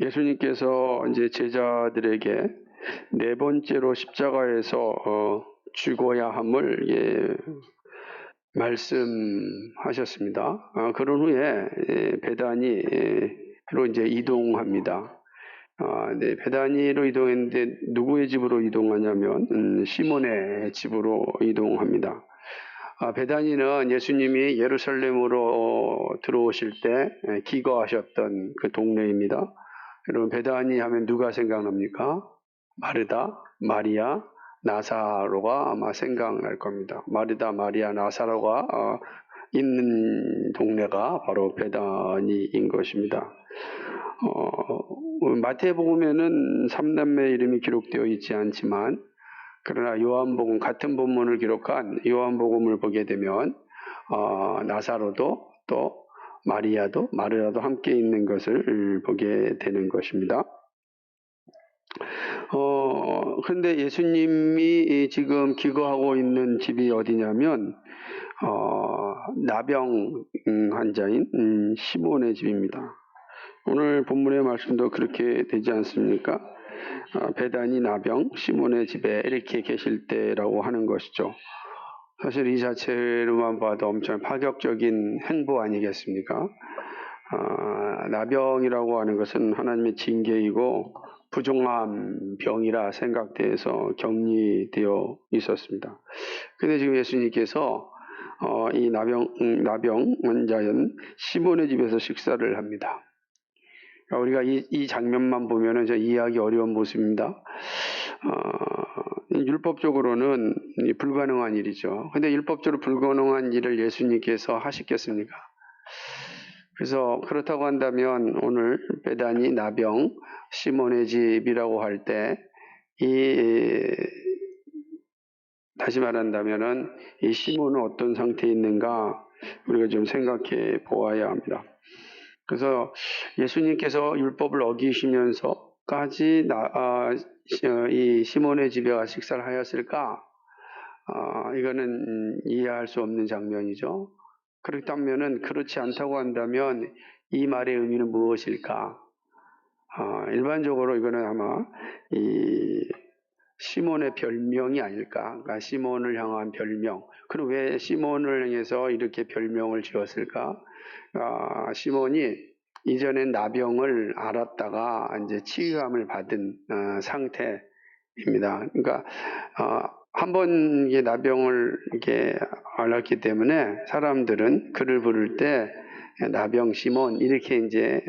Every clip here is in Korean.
예수님께서 이제 제자들에게 네 번째로 십자가에서 죽어야 함을 말씀하셨습니다. 그런 후에 베다니로 이제 이동합니다. 네, 베다니로 이동했는데 누구의 집으로 이동하냐면 시몬의 집으로 이동합니다. 베다니는 예수님이 예루살렘으로 들어오실 때 기거하셨던 그 동네입니다. 여러분, 베다니 하면 누가 생각납니까? 마르다, 마리아, 나사로가 아마 생각날 겁니다. 마르다, 마리아, 나사로가 있는 동네가 바로 베다니인 것입니다. 마태복음에는 3남매 이름이 기록되어 있지 않지만, 그러나 요한복음, 같은 본문을 기록한 요한복음을 보게 되면 나사로도 또 마리아도 마르다도 함께 있는 것을 보게 되는 것입니다. 그런데 예수님이 지금 기거하고 있는 집이 어디냐면 나병 환자인 시몬의 집입니다. 오늘 본문의 말씀도 그렇게 되지 않습니까? 베다니 나병 시몬의 집에 이렇게 계실 때라고 하는 것이죠. 사실 이 자체로만 봐도 엄청 파격적인 행보 아니겠습니까? 나병이라고 하는 것은 하나님의 징계이고 부종한 병이라 생각돼서 격리되어 있었습니다. 근데 지금 예수님께서 이 나병 환자인 시몬의 집에서 식사를 합니다. 우리가 이 장면만 보면은 이해하기 어려운 모습입니다. 율법적으로는 불가능한 일이죠. 근데 율법적으로 불가능한 일을 예수님께서 하시겠습니까? 그래서 그렇다고 한다면 오늘 베다니 나병 시몬의 집이라고 할 때 다시 말한다면은 이 시몬은 어떤 상태에 있는가 우리가 좀 생각해 보아야 합니다. 그래서 예수님께서 율법을 어기시면서까지 이 시몬의 집에 가 식사를 하였을까? 이거는 이해할 수 없는 장면이죠. 그렇다면은 그렇지 않다고 한다면 이 말의 의미는 무엇일까? 일반적으로 이거는 아마 이 시몬의 별명이 아닐까? 그러니까 시몬을 향한 별명. 그럼 왜 시몬을 향해서 이렇게 별명을 지었을까? 시몬이 이전엔 나병을 앓았다가 이제 치유함을 받은 상태입니다. 그러니까 한번 나병을 이렇게 앓았기 때문에 사람들은 그를 부를 때 나병 시몬 이렇게 이제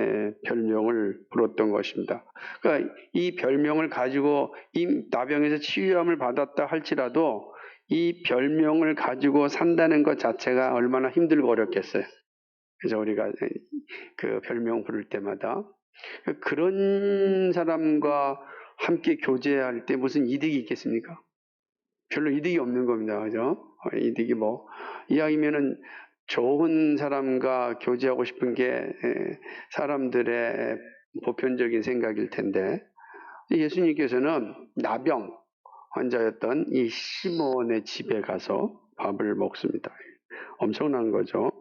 별명을 불렀던 것입니다. 그러니까 이 별명을 가지고 이 나병에서 치유함을 받았다 할지라도 이 별명을 가지고 산다는 것 자체가 얼마나 힘들고 어렵겠어요. 그래서 우리가 그 별명 부를 때마다 그런 사람과 함께 교제할 때 무슨 이득이 있겠습니까? 별로 이득이 없는 겁니다. 그죠? 이득이 이왕이면은 좋은 사람과 교제하고 싶은 게 사람들의 보편적인 생각일 텐데, 예수님께서는 나병 환자였던 이 시몬의 집에 가서 밥을 먹습니다. 엄청난 거죠.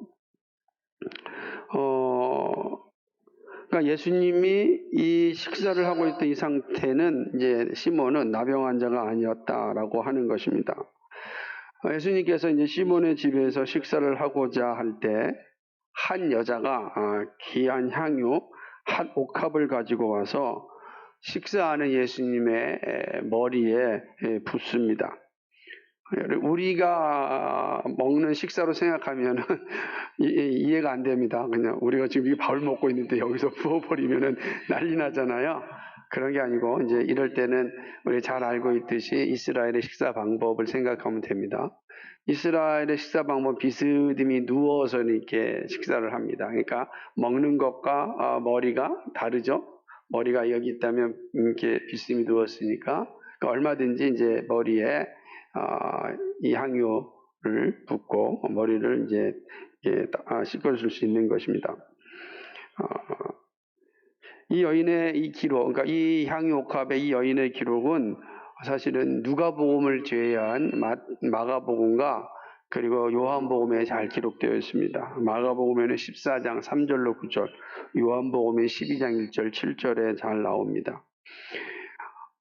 그러니까 예수님이 이 식사를 하고 있던 이 상태는 이제 시몬은 나병 환자가 아니었다라고 하는 것입니다. 예수님께서 이제 시몬의 집에서 식사를 하고자 할 때 한 여자가 귀한 향유 한 옥합을 가지고 와서 식사하는 예수님의 머리에 붓습니다. 우리가 먹는 식사로 생각하면 이해가 안 됩니다. 그냥 우리가 지금 이 밥을 먹고 있는데 여기서 부어버리면 난리 나잖아요. 그런 게 아니고 이제 이럴 때는 우리 잘 알고 있듯이 이스라엘의 식사 방법을 생각하면 됩니다. 이스라엘의 식사 방법 비스듬히 누워서 이렇게 식사를 합니다. 그러니까 먹는 것과 머리가 다르죠. 머리가 여기 있다면 이렇게 비스듬히 누웠으니까 그러니까 얼마든지 이제 머리에 이 향유를 붓고 머리를 이제 씻어줄 수 있는 것입니다. 이 여인의 이 기록, 그러니까 이 향유 옥합의 이 여인의 기록은 사실은 누가복음을 제외한 마가복음과 그리고 요한복음에 잘 기록되어 있습니다. 마가복음에는 14장 3절로 9절, 요한복음에 12장 1절, 7절에 잘 나옵니다.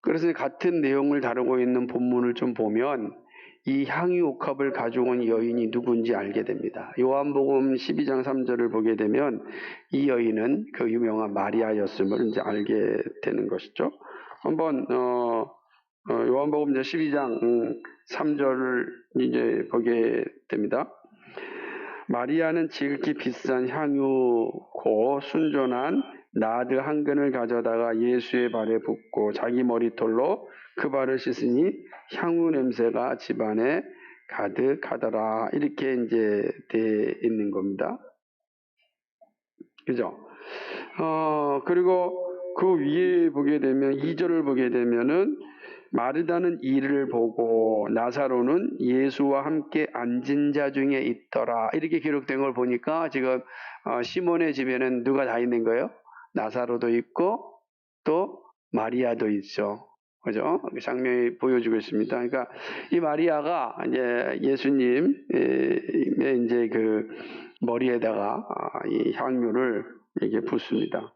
그래서 같은 내용을 다루고 있는 본문을 좀 보면 이 향유 옥합을 가져온 여인이 누군지 알게 됩니다. 요한복음 12장 3절을 보게 되면 이 여인은 그 유명한 마리아였음을 이제 알게 되는 것이죠. 한번 요한복음 12장 3절을 이제 보게 됩니다. 마리아는 지극히 비싼 향유고 순전한 나드 한 근을 가져다가 예수의 발에 붓고 자기 머리털로 그 발을 씻으니 향유 냄새가 집안에 가득하더라. 이렇게 이제 돼 있는 겁니다. 그죠? 그리고 그 위에 보게 되면 2절을 보게 되면은 마르다는 이를 보고 나사로는 예수와 함께 앉은 자 중에 있더라. 이렇게 기록된 걸 보니까 지금 시몬의 집에는 누가 다 있는 거예요? 나사로도 있고 또 마리아도 있죠. 그죠? 장면이 보여주고 있습니다. 그러니까 이 마리아가 이제 예수님의 이제 그 머리에다가 이 향유를 이렇게 붓습니다.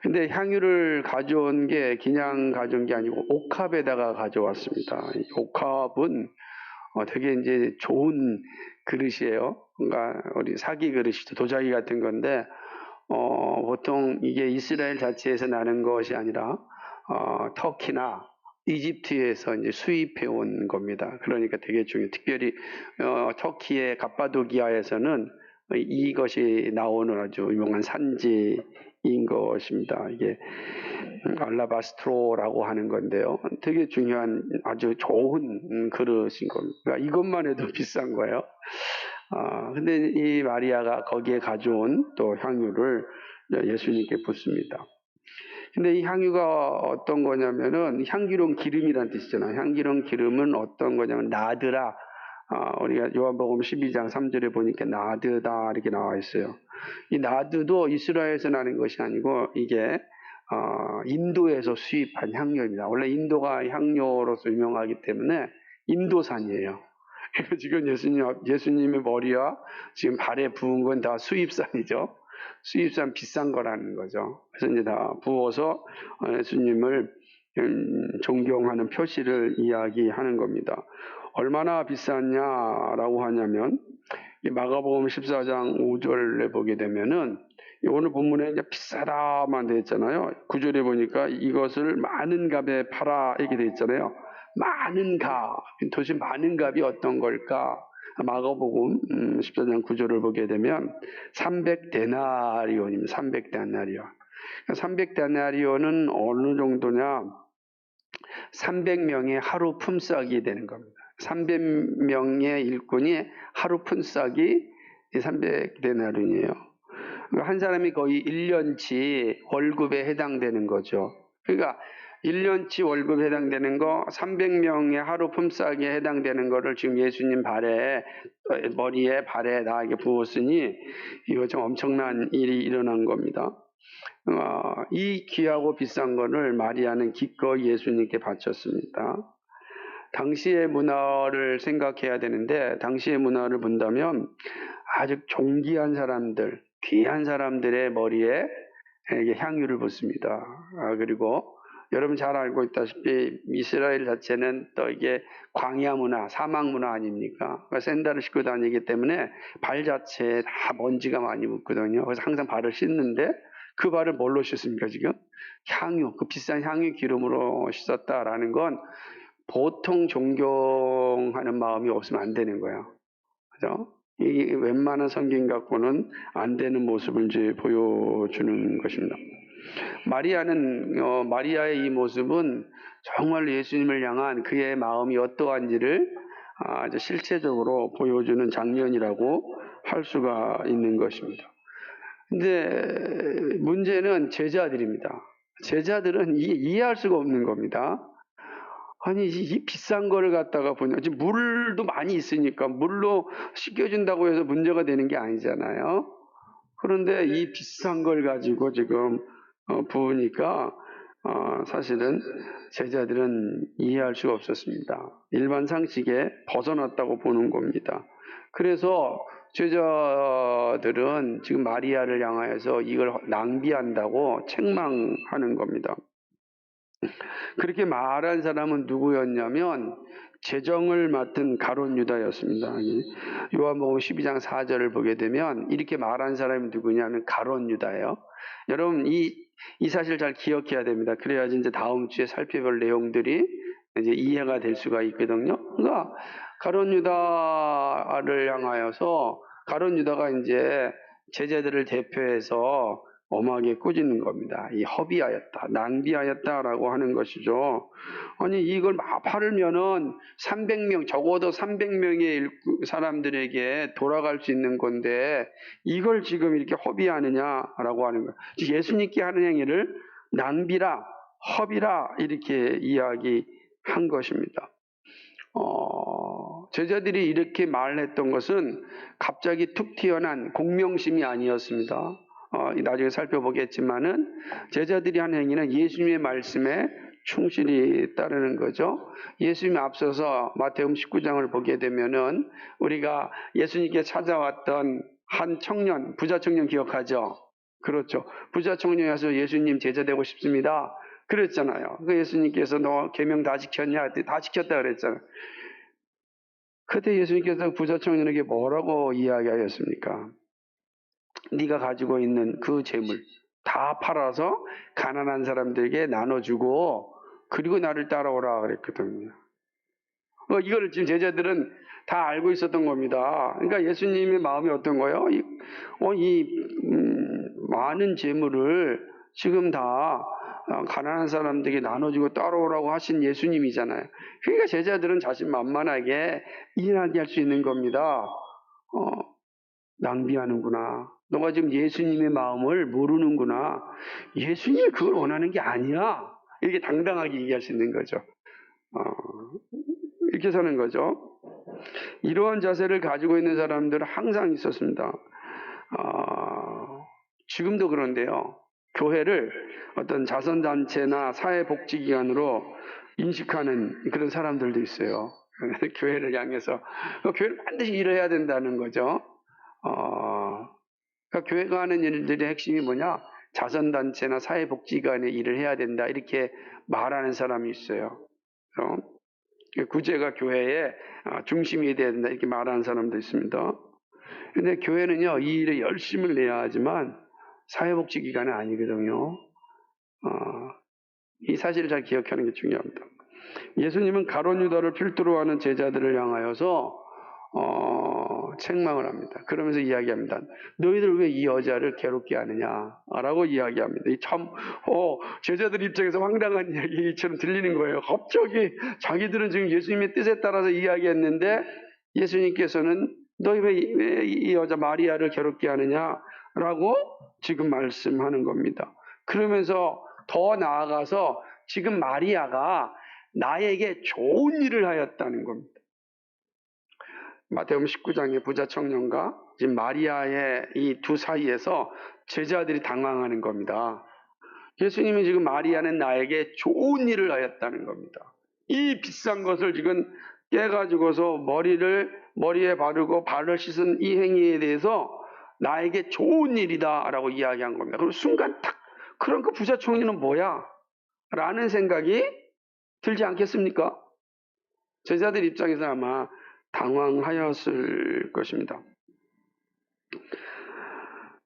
근데 향유를 가져온 게 그냥 가져온 게 아니고 옥합에다가 가져왔습니다. 이 옥합은 되게 이제 좋은 그릇이에요. 그러니까 우리 사기 그릇이죠. 도자기 같은 건데 보통 이게 이스라엘 자체에서 나는 것이 아니라 터키나 이집트에서 이제 수입해 온 겁니다. 그러니까 되게 중요해요. 특별히 터키의 갑바도기아에서는 이것이 나오는 아주 유명한 산지인 것입니다. 이게 알라바스트로라고 하는 건데요. 되게 중요한 아주 좋은 그릇인 겁니다. 그러니까 이것만 해도 비싼 거예요. 근데 이 마리아가 거기에 가져온 또 향유를 예수님께 붓습니다. 근데 이 향유가 어떤 거냐면은 향기로운 기름이란 뜻이잖아요. 향기로운 기름은 어떤 거냐면 나드라. 우리가 요한복음 12장 3절에 보니까 나드다 이렇게 나와 있어요. 이 나드도 이스라엘에서 나는 것이 아니고 이게 인도에서 수입한 향료입니다. 원래 인도가 향료로서 유명하기 때문에 인도산이에요. 지금 예수님의 머리와 지금 발에 부은 건 다 수입산이죠. 수입산 비싼 거라는 거죠. 그래서 이제 다 부어서 예수님을 존경하는 표시를 이야기하는 겁니다. 얼마나 비쌌냐라고 하냐면 이 마가복음 14장 5절에 보게 되면은 오늘 본문에 이제 비싸다만 돼 있잖아요. 9절에 보니까 이것을 많은 값에 팔아 이렇게 돼 있잖아요. 많은 값, 도대체 많은 값이 어떤 걸까? 마가복음 14장 9절을 보게 되면 300데나리온입니다. 300데나리온. 300데나리온은 어느 정도냐? 300명의 하루 품삯이 되는 겁니다. 300명의 일꾼이 하루 품삯이 300데나리온이에요. 그러니까 한 사람이 거의 1년치 월급에 해당되는 거죠. 그러니까 1년치 월급에 해당되는 거 300명의 하루 품삯에 해당되는 거를 지금 예수님 머리에 발에 나에게 부었으니 이거 좀 엄청난 일이 일어난 겁니다. 이 귀하고 비싼 거를 마리아는 기꺼이 예수님께 바쳤습니다. 당시의 문화를 생각해야 되는데 당시의 문화를 본다면 아주 존귀한 사람들, 귀한 사람들의 머리에 향유를 붓습니다. 그리고 여러분 잘 알고 있다시피 이스라엘 자체는 또 이게 광야 문화, 사막 문화 아닙니까? 그러니까 샌들을 신고 다니기 때문에 발 자체에 다 먼지가 많이 묻거든요. 그래서 항상 발을 씻는데 그 발을 뭘로 씻습니까 지금? 향유, 그 비싼 향유 기름으로 씻었다라는 건 보통 존경하는 마음이 없으면 안 되는 거예요. 그죠? 이 웬만한 성경 갖고는 안 되는 모습을 이제 보여주는 것입니다. 마리아의 이 모습은 정말 예수님을 향한 그의 마음이 어떠한지를 아주 실체적으로 보여주는 장면이라고 할 수가 있는 것입니다. 근데 문제는 제자들입니다. 제자들은 이해할 수가 없는 겁니다. 아니 이 비싼 거를 갖다가 보냐. 지금 물도 많이 있으니까 물로 씻겨준다고 해서 문제가 되는 게 아니잖아요. 그런데 이 비싼 걸 가지고 지금 부으니까 사실은 제자들은 이해할 수가 없었습니다. 일반 상식에 벗어났다고 보는 겁니다. 그래서 제자들은 지금 마리아를 향하여서 이걸 낭비한다고 책망하는 겁니다. 그렇게 말한 사람은 누구였냐면 재정을 맡은 가룟 유다였습니다. 요한복음 12장 4절을 보게 되면 이렇게 말한 사람이 누구냐면 가룟 유다예요. 여러분 이 사실 잘 기억해야 됩니다. 그래야지 이제 다음 주에 살펴볼 내용들이 이제 이해가 될 수가 있거든요. 그러니까 가룟 유다를 향하여서 가룟 유다가 이제 제자들을 대표해서 엄하게 꾸짖는 겁니다. 이 허비하였다, 낭비하였다라고 하는 것이죠. 아니 이걸 팔으면은 300명, 적어도 300명의 사람들에게 돌아갈 수 있는 건데 이걸 지금 이렇게 허비하느냐라고 하는 거예요. 예수님께 하는 행위를 낭비라, 허비라 이렇게 이야기한 것입니다. 제자들이 이렇게 말했던 것은 갑자기 툭 튀어난 공명심이 아니었습니다. 나중에 살펴보겠지만은 제자들이 한 행위는 예수님의 말씀에 충실히 따르는 거죠. 예수님이 앞서서 마태복음 19장을 보게 되면은 우리가 예수님께 찾아왔던 한 청년, 부자 청년 기억하죠? 그렇죠. 부자 청년이 와서 예수님 제자 되고 싶습니다. 그랬잖아요. 그 예수님께서 너 계명 다 지켰냐? 다 지켰다 그랬잖아요. 그때 예수님께서 부자 청년에게 뭐라고 이야기하였습니까? 네가 가지고 있는 그 재물 다 팔아서 가난한 사람들에게 나눠주고 그리고 나를 따라오라 그랬거든요. 이거를 지금 제자들은 다 알고 있었던 겁니다. 그러니까 예수님의 마음이 어떤 거예요? 많은 재물을 지금 다 가난한 사람들에게 나눠주고 따라오라고 하신 예수님이잖아요. 그러니까 제자들은 자신만만하게 이해하게 할 수 있는 겁니다. 낭비하는구나. 너가 지금 예수님의 마음을 모르는구나. 예수님이 그걸 원하는 게 아니야. 이렇게 당당하게 얘기할 수 있는 거죠. 이렇게 사는 거죠. 이러한 자세를 가지고 있는 사람들은 항상 있었습니다. 지금도 그런데요. 교회를 어떤 자선단체나 사회복지기관으로 인식하는 그런 사람들도 있어요. 교회를 향해서. 교회를 반드시 일을 해야 된다는 거죠. 그러니까 교회가 하는 일들의 핵심이 뭐냐? 자선단체나 사회복지관의 일을 해야 된다. 이렇게 말하는 사람이 있어요. 구제가 교회의 중심이 돼야 된다. 이렇게 말하는 사람도 있습니다. 근데 교회는요, 이 일에 열심을 내야 하지만 사회복지기관은 아니거든요. 이 사실을 잘 기억하는 게 중요합니다. 예수님은 가룟 유다를 필두로 하는 제자들을 향하여서 책망을 합니다. 그러면서 이야기합니다. 너희들 왜 이 여자를 괴롭게 하느냐라고 이야기합니다. 제자들 입장에서 황당한 이야기처럼 들리는 거예요. 갑자기 자기들은 지금 예수님의 뜻에 따라서 이야기했는데 예수님께서는 너희 왜 이 여자 마리아를 괴롭게 하느냐라고 지금 말씀하는 겁니다. 그러면서 더 나아가서 지금 마리아가 나에게 좋은 일을 하였다는 겁니다. 마태복음 19장의 부자 청년과 지금 마리아의 이 두 사이에서 제자들이 당황하는 겁니다. 예수님이 지금 마리아는 나에게 좋은 일을 하였다는 겁니다. 이 비싼 것을 지금 깨가지고서 머리에 바르고 발을 씻은 이 행위에 대해서 나에게 좋은 일이다라고 이야기한 겁니다. 그럼 순간 딱 그럼 그 부자 청년은 뭐야? 라는 생각이 들지 않겠습니까? 제자들 입장에서 아마 당황하였을 것입니다.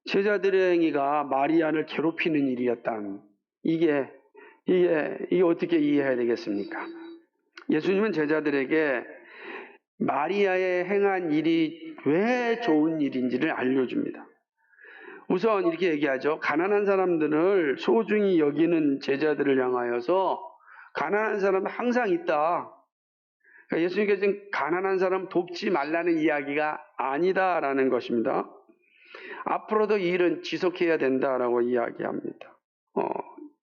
제자들의 행위가 마리아를 괴롭히는 일이었다면 이게 어떻게 이해해야 되겠습니까? 예수님은 제자들에게 마리아의 행한 일이 왜 좋은 일인지를 알려줍니다. 우선 이렇게 얘기하죠. 가난한 사람들을 소중히 여기는 제자들을 향하여서 가난한 사람은 항상 있다. 그러니까 예수님께서 지금 가난한 사람 돕지 말라는 이야기가 아니다라는 것입니다. 앞으로도 이 일은 지속해야 된다라고 이야기합니다.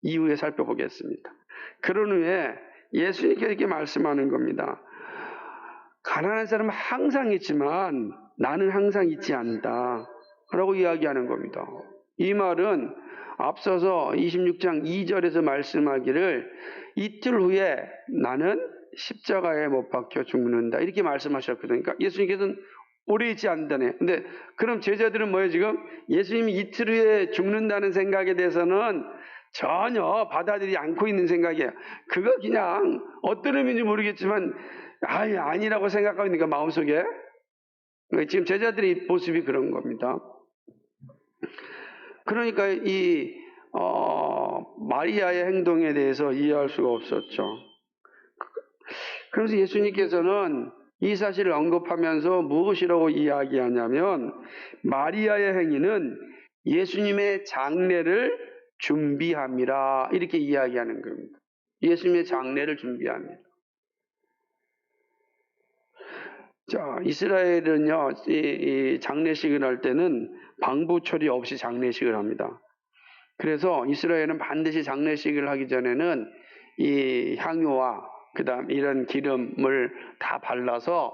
이후에 살펴보겠습니다. 그런 후에 예수님께서 이렇게 말씀하는 겁니다. 가난한 사람은 항상 있지만 나는 항상 있지 않다 라고 이야기하는 겁니다. 이 말은 앞서서 26장 2절에서 말씀하기를 이틀 후에 나는 십자가에 못 박혀 죽는다 이렇게 말씀하셨거든요. 그러니까 예수님께서는 오래 있지 않다네. 근데 그럼 제자들은 뭐예요 지금? 예수님이 이틀 후에 죽는다는 생각에 대해서는 전혀 받아들이지 않고 있는 생각이에요. 그거 그냥 어떤 의미인지 모르겠지만 아니라고 생각하고 있는 거 마음속에. 지금 제자들의 모습이 그런 겁니다. 그러니까 마리아의 행동에 대해서 이해할 수가 없었죠. 그래서 예수님께서는 이 사실을 언급하면서 무엇이라고 이야기하냐면 마리아의 행위는 예수님의 장례를 준비함이라 이렇게 이야기하는 겁니다. 예수님의 장례를 준비합니다. 자, 이스라엘은요, 이 장례식을 할 때는 방부 처리 없이 장례식을 합니다. 그래서 이스라엘은 반드시 장례식을 하기 전에는 이 향유와 그다음 이런 기름을 다 발라서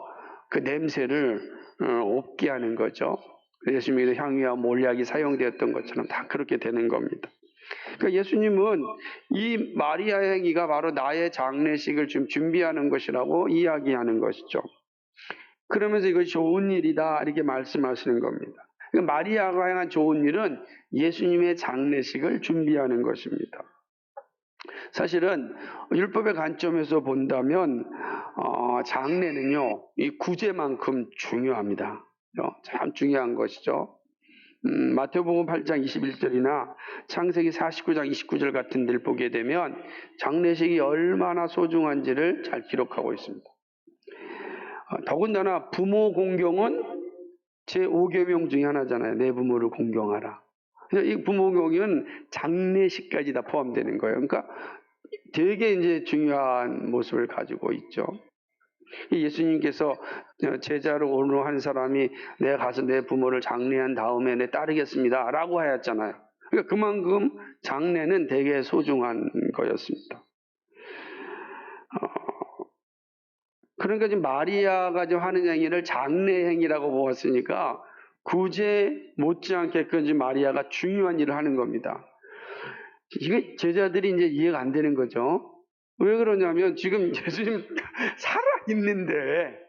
그 냄새를 없게 하는 거죠. 예수님의 향유와 몰약이 사용되었던 것처럼 다 그렇게 되는 겁니다. 그러니까 예수님은 이 마리아의 행위가 바로 나의 장례식을 좀 준비하는 것이라고 이야기하는 것이죠. 그러면서 이것이 좋은 일이다 이렇게 말씀하시는 겁니다. 그러니까 마리아가 행한 좋은 일은 예수님의 장례식을 준비하는 것입니다. 사실은 율법의 관점에서 본다면 장례는요 이 구제만큼 중요합니다. 참 중요한 것이죠. 마태복음 8장 21절이나 창세기 49장 29절 같은 데를 보게 되면 장례식이 얼마나 소중한지를 잘 기록하고 있습니다. 더군다나 부모 공경은 제5계명 중에 하나잖아요. 내 부모를 공경하라. 이 부모 공경은 장례식까지 다 포함되는 거예요. 그러니까 되게 이제 중요한 모습을 가지고 있죠. 예수님께서 제자로 오는 한 사람이 내가 가서 내 부모를 장례한 다음에 내 따르겠습니다 라고 하였잖아요. 그러니까 그만큼 장례는 되게 소중한 거였습니다. 그러니까 지금 마리아가 지금 하는 행위를 장례 행위라고 보았으니까 구제 못지않게 지금 마리아가 중요한 일을 하는 겁니다. 이게 제자들이 이제 이해가 안 되는 거죠. 왜 그러냐면 지금 예수님 살아있는데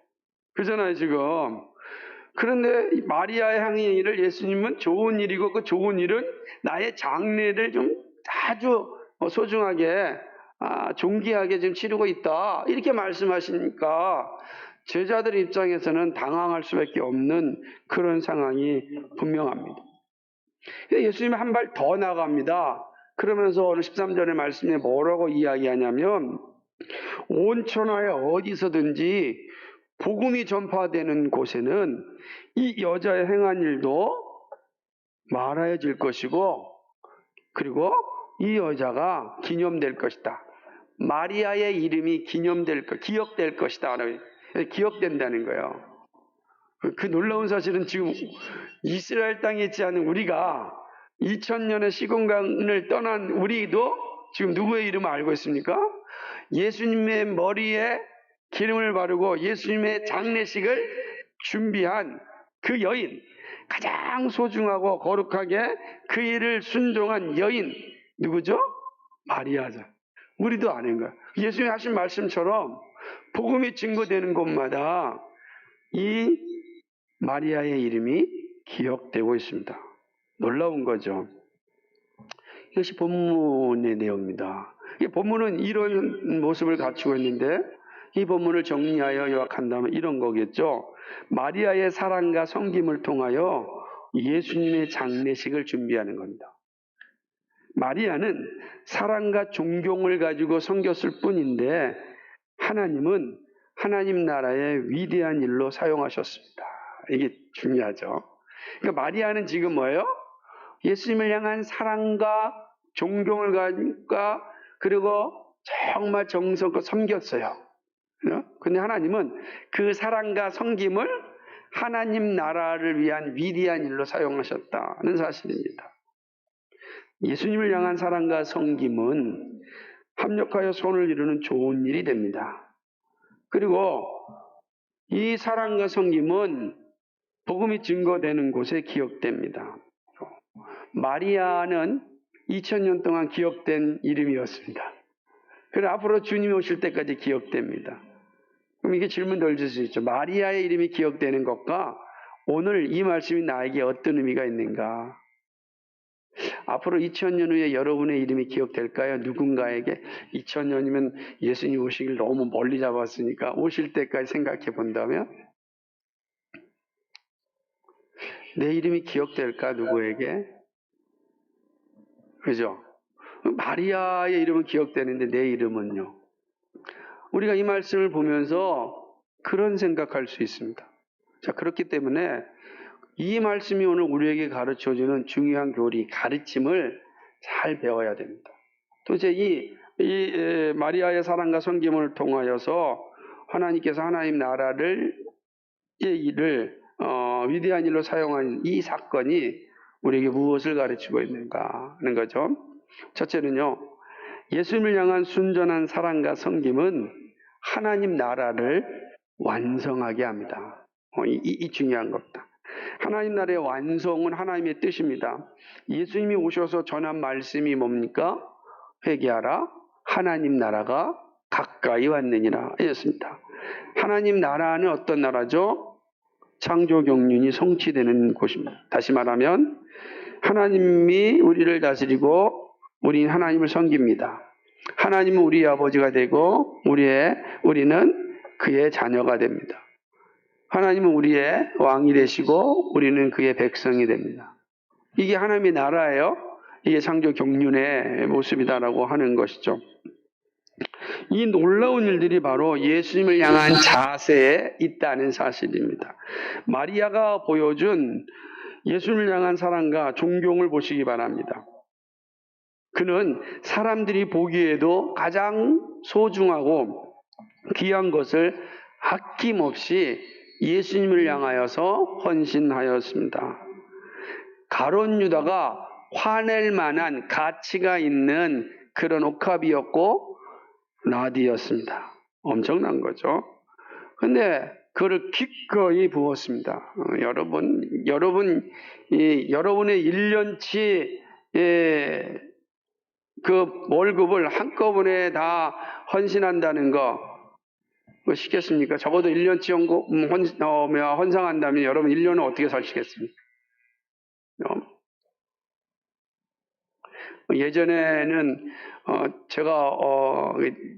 그잖아요 지금. 그런데 마리아의 행위를 예수님은 좋은 일이고 그 좋은 일은 나의 장례를 좀 아주 소중하게 존귀하게 지금 치르고 있다 이렇게 말씀하시니까 제자들 입장에서는 당황할 수밖에 없는 그런 상황이 분명합니다. 예수님이 한 발 더 나갑니다. 그러면서 오늘 13절의 말씀에 뭐라고 이야기하냐면 온 천하에 어디서든지 복음이 전파되는 곳에는 이 여자의 행한 일도 말하여질 것이고 그리고 이 여자가 기념될 것이다. 마리아의 이름이 기억될 것이다. 기억된다는 거예요. 그 놀라운 사실은 지금 이스라엘 땅에 있지 않은 우리가 2000년의 시공간을 떠난 우리도 지금 누구의 이름을 알고 있습니까? 예수님의 머리에 기름을 바르고 예수님의 장례식을 준비한 그 여인, 가장 소중하고 거룩하게 그 일을 순종한 여인 누구죠? 마리아죠. 우리도 아는 거야. 예수님이 하신 말씀처럼 복음이 증거되는 곳마다 이 마리아의 이름이 기억되고 있습니다. 놀라운 거죠. 이것이 본문의 내용입니다. 이 본문은 이런 모습을 갖추고 있는데 이 본문을 정리하여 요약한다면 이런 거겠죠. 마리아의 사랑과 섬김을 통하여 예수님의 장례식을 준비하는 겁니다. 마리아는 사랑과 존경을 가지고 섬겼을 뿐인데 하나님은 하나님 나라의 위대한 일로 사용하셨습니다. 이게 중요하죠. 그러니까 마리아는 지금 뭐예요? 예수님을 향한 사랑과 존경을 가지고 그리고 정말 정성껏 섬겼어요. 근데 하나님은 그 사랑과 섬김을 하나님 나라를 위한 위대한 일로 사용하셨다는 사실입니다. 예수님을 향한 사랑과 섬김은 합력하여 손을 이루는 좋은 일이 됩니다. 그리고 이 사랑과 섬김은 복음이 증거되는 곳에 기억됩니다. 마리아는 2000년 동안 기억된 이름이었습니다. 그리고 앞으로 주님이 오실 때까지 기억됩니다. 그럼 이게 질문 던질 수 있죠. 마리아의 이름이 기억되는 것과 오늘 이 말씀이 나에게 어떤 의미가 있는가? 앞으로 2000년 후에 여러분의 이름이 기억될까요? 누군가에게 2000년이면 예수님 오시길 너무 멀리 잡았으니까 오실 때까지 생각해 본다면 내 이름이 기억될까? 누구에게? 그죠? 마리아의 이름은 기억되는데 내 이름은요? 우리가 이 말씀을 보면서 그런 생각할 수 있습니다. 자, 그렇기 때문에 이 말씀이 오늘 우리에게 가르쳐주는 중요한 교리, 가르침을 잘 배워야 됩니다. 도대체 이 마리아의 사랑과 섬김을 통하여서 하나님께서 하나님 나라를 일을 위대한 일로 사용한 이 사건이 우리에게 무엇을 가르치고 있는가 하는 거죠. 첫째는요, 예수님을 향한 순전한 사랑과 섬김은 하나님 나라를 완성하게 합니다. 이 중요한 겁니다. 하나님 나라의 완성은 하나님의 뜻입니다. 예수님이 오셔서 전한 말씀이 뭡니까? 회개하라. 하나님 나라가 가까이 왔느니라. 이었습니다. 하나님 나라는 어떤 나라죠? 창조 경륜이 성취되는 곳입니다. 다시 말하면 하나님이 우리를 다스리고 우리는 하나님을 섬깁니다. 하나님은 우리의 아버지가 되고 우리는 그의 자녀가 됩니다. 하나님은 우리의 왕이 되시고 우리는 그의 백성이 됩니다. 이게 하나님의 나라예요. 이게 창조 경륜의 모습이다라고 하는 것이죠. 이 놀라운 일들이 바로 예수님을 향한 자세에 있다는 사실입니다. 마리아가 보여준 예수님을 향한 사랑과 존경을 보시기 바랍니다. 그는 사람들이 보기에도 가장 소중하고 귀한 것을 아낌없이 예수님을 향하여서 헌신하였습니다. 가룟 유다가 화낼 만한 가치가 있는 그런 옥합이었고 나디였습니다. 엄청난 거죠. 근데 그를 기꺼이 부었습니다. 여러분의 1년치 그 월급을 한꺼번에 다 헌신한다는 거 쉽겠습니까? 적어도 1년치 헌상한다면 여러분 1년은 어떻게 사시겠습니까? 예전에는 제가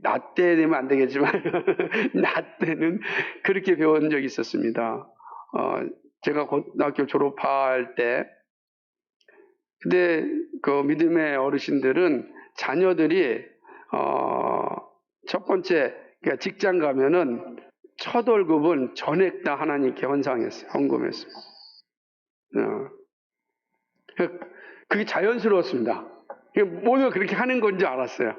나 때 되면 안 되겠지만 나 때는 그렇게 배운 적이 있었습니다. 제가 고등학교 졸업할 때 근데 그 믿음의 어르신들은 자녀들이 첫 번째 그러니까 직장 가면은 첫 월급은 전액 다 하나님께 헌상했어요. 헌금했어요. 그게 자연스러웠습니다. 모두가 그렇게 하는 건지 알았어요.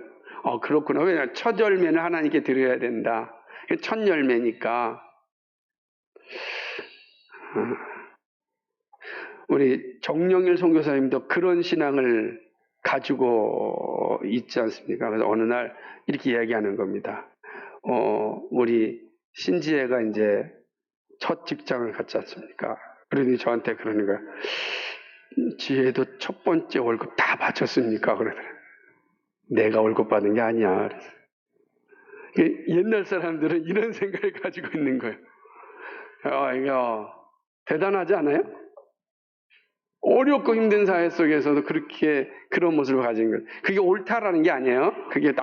그렇구나. 왜냐하면 첫 열매는 하나님께 드려야 된다. 첫 열매니까. 우리 정영일 선교사님도 그런 신앙을 가지고 있지 않습니까? 그래서 어느 날 이렇게 이야기하는 겁니다. 우리 신지혜가 이제 첫 직장을 갔지 않습니까? 그러니 저한테 그러는 거야. 지혜도 첫 번째 월급 다 바쳤습니까? 그러더라고요. 내가 월급 받은 게 아니야. 그래서 옛날 사람들은 이런 생각을 가지고 있는 거예요. 이거 대단하지 않아요? 어렵고 힘든 사회 속에서도 그렇게 그런 모습을 가진 거예요. 그게 옳다라는 게 아니에요. 그게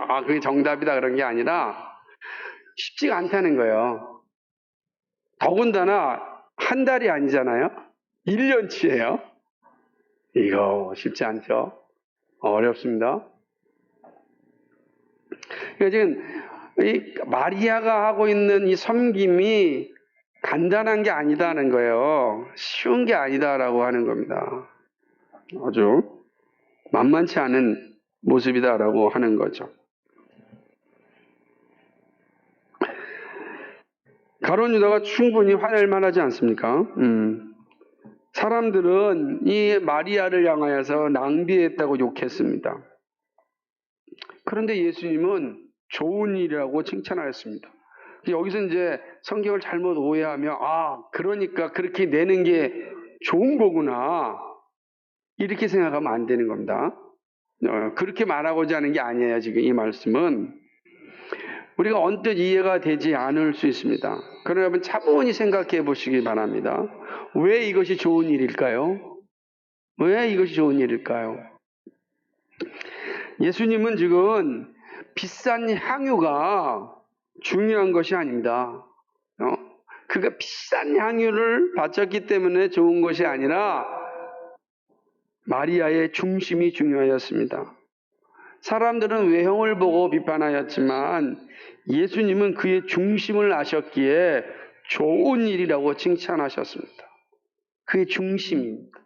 정답이다 그런 게 아니라 쉽지가 않다는 거예요. 더군다나 한 달이 아니잖아요. 1년치예요. 이거 쉽지 않죠. 어렵습니다. 그러니까 지금 이 마리아가 하고 있는 이 섬김이 간단한 게 아니다는 거예요. 쉬운 게 아니다라고 하는 겁니다. 아주 만만치 않은 모습이다라고 하는 거죠. 가룟 유다가 충분히 화낼 만하지 않습니까? 사람들은 이 마리아를 향하여서 낭비했다고 욕했습니다. 그런데 예수님은 좋은 일이라고 칭찬하였습니다. 여기서 이제 성경을 잘못 오해하며 그러니까 그렇게 내는 게 좋은 거구나 이렇게 생각하면 안 되는 겁니다. 그렇게 말하고자 하는 게 아니에요. 지금 이 말씀은 우리가 언뜻 이해가 되지 않을 수 있습니다. 그러나 여러분 차분히 생각해 보시기 바랍니다. 왜 이것이 좋은 일일까요? 왜 이것이 좋은 일일까요? 예수님은 지금 비싼 향유가 중요한 것이 아닙니다. 그가 비싼 향유를 바쳤기 때문에 좋은 것이 아니라 마리아의 중심이 중요하였습니다. 사람들은 외형을 보고 비판하였지만 예수님은 그의 중심을 아셨기에 좋은 일이라고 칭찬하셨습니다. 그의 중심입니다.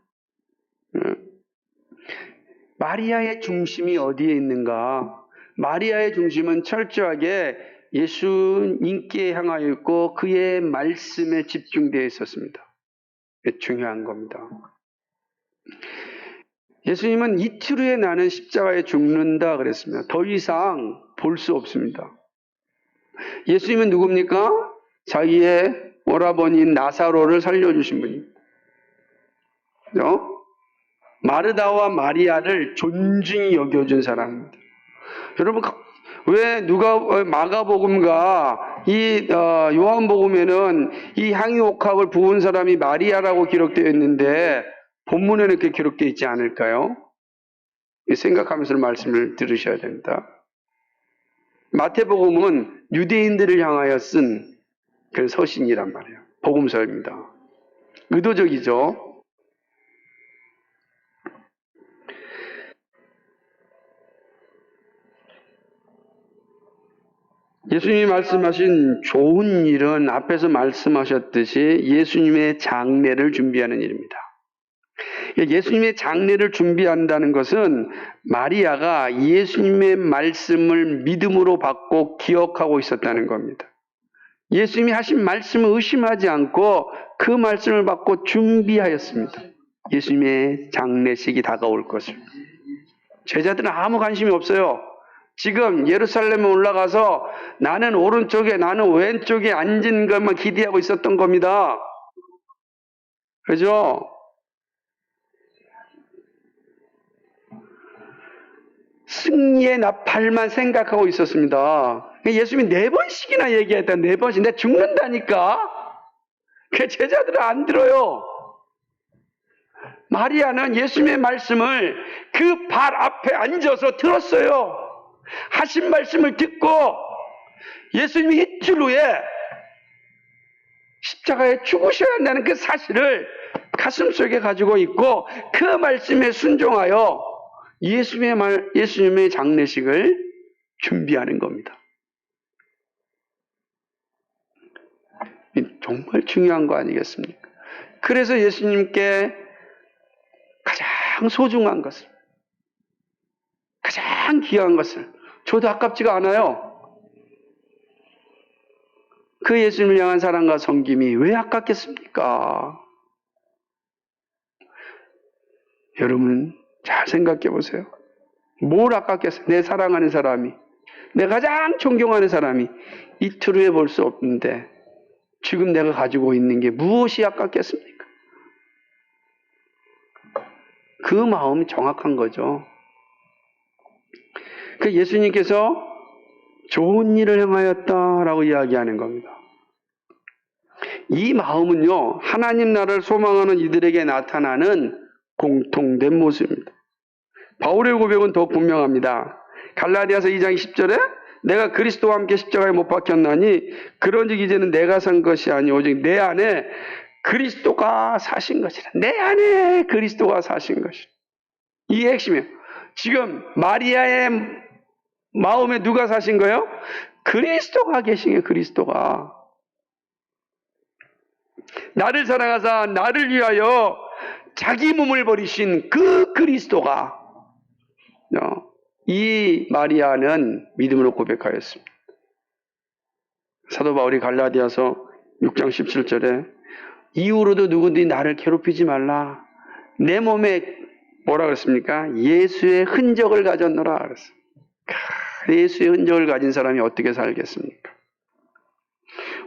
마리아의 중심이 어디에 있는가? 마리아의 중심은 철저하게 예수님께 향하여 있고 그의 말씀에 집중되어 있었습니다. 중요한 겁니다. 예수님은 이틀 후에 나는 십자가에 죽는다 그랬습니다. 더 이상 볼 수 없습니다. 예수님은 누굽니까? 자기의 오라버니인 나사로를 살려주신 분입니다. 마르다와 마리아를 존중히 여겨준 사람입니다. 여러분, 왜 마가복음과 이 요한복음에는 이 향유옥합을 부은 사람이 마리아라고 기록되어 있는데 본문에는 그렇게 기록되어 있지 않을까요? 생각하면서 말씀을 들으셔야 됩니다. 마태복음은 유대인들을 향하여 쓴 그 서신이란 말이에요. 복음서입니다. 의도적이죠. 예수님이 말씀하신 좋은 일은 앞에서 말씀하셨듯이 예수님의 장례를 준비하는 일입니다. 예수님의 장례를 준비한다는 것은 마리아가 예수님의 말씀을 믿음으로 받고 기억하고 있었다는 겁니다. 예수님이 하신 말씀을 의심하지 않고 그 말씀을 받고 준비하였습니다. 예수님의 장례식이 다가올 것을. 제자들은 아무 관심이 없어요. 지금 예루살렘에 올라가서 나는 오른쪽에 나는 왼쪽에 앉은 것만 기대하고 있었던 겁니다. 그죠? 승리의 나팔만 생각하고 있었습니다. 예수님이 4번씩이나 얘기했다. 4번씩. 내가 죽는다니까. 그 제자들은 안 들어요. 마리아는 예수님의 말씀을 그 발 앞에 앉아서 들었어요. 하신 말씀을 듣고 예수님이 이틀 후에 십자가에 죽으셔야 한다는 그 사실을 가슴속에 가지고 있고 그 말씀에 순종하여 예수님의 장례식을 준비하는 겁니다. 정말 중요한 거 아니겠습니까? 그래서 예수님께 가장 소중한 것을, 가장 귀한 것을 줘도 아깝지가 않아요. 그 예수님을 향한 사랑과 섬김이 왜 아깝겠습니까? 여러분 잘 생각해 보세요. 뭘 아깝겠어요? 내 사랑하는 사람이, 내가 가장 존경하는 사람이 이틀 후에 볼 수 없는데 지금 내가 가지고 있는 게 무엇이 아깝겠습니까? 그 마음이 정확한 거죠. 그 예수님께서 좋은 일을 행하였다라고 이야기하는 겁니다. 이 마음은요, 하나님 나라를 소망하는 이들에게 나타나는 공통된 모습입니다. 바울의 고백은 더욱 분명합니다. 갈라디아서 2장 10절에 내가 그리스도와 함께 십자가에 못 박혔나니 그런즉 이제는 내가 산 것이 아니 오직 내 안에 그리스도가 사신 것이라. 내 안에 그리스도가 사신 것이라. 이게 핵심이에요. 지금 마리아의 마음에 누가 사신 거예요? 그리스도가 계신 거예요. 그리스도가. 나를 사랑하사 나를 위하여 자기 몸을 버리신 그 그리스도가, 이 마리아는 믿음으로 고백하였습니다. 사도 바울이 갈라디아서 6장 17절에 이후로도 누구든지 나를 괴롭히지 말라. 내 몸에 뭐라 그랬습니까? 예수의 흔적을 가졌노라 그랬어요. 예수의 흔적을 가진 사람이 어떻게 살겠습니까?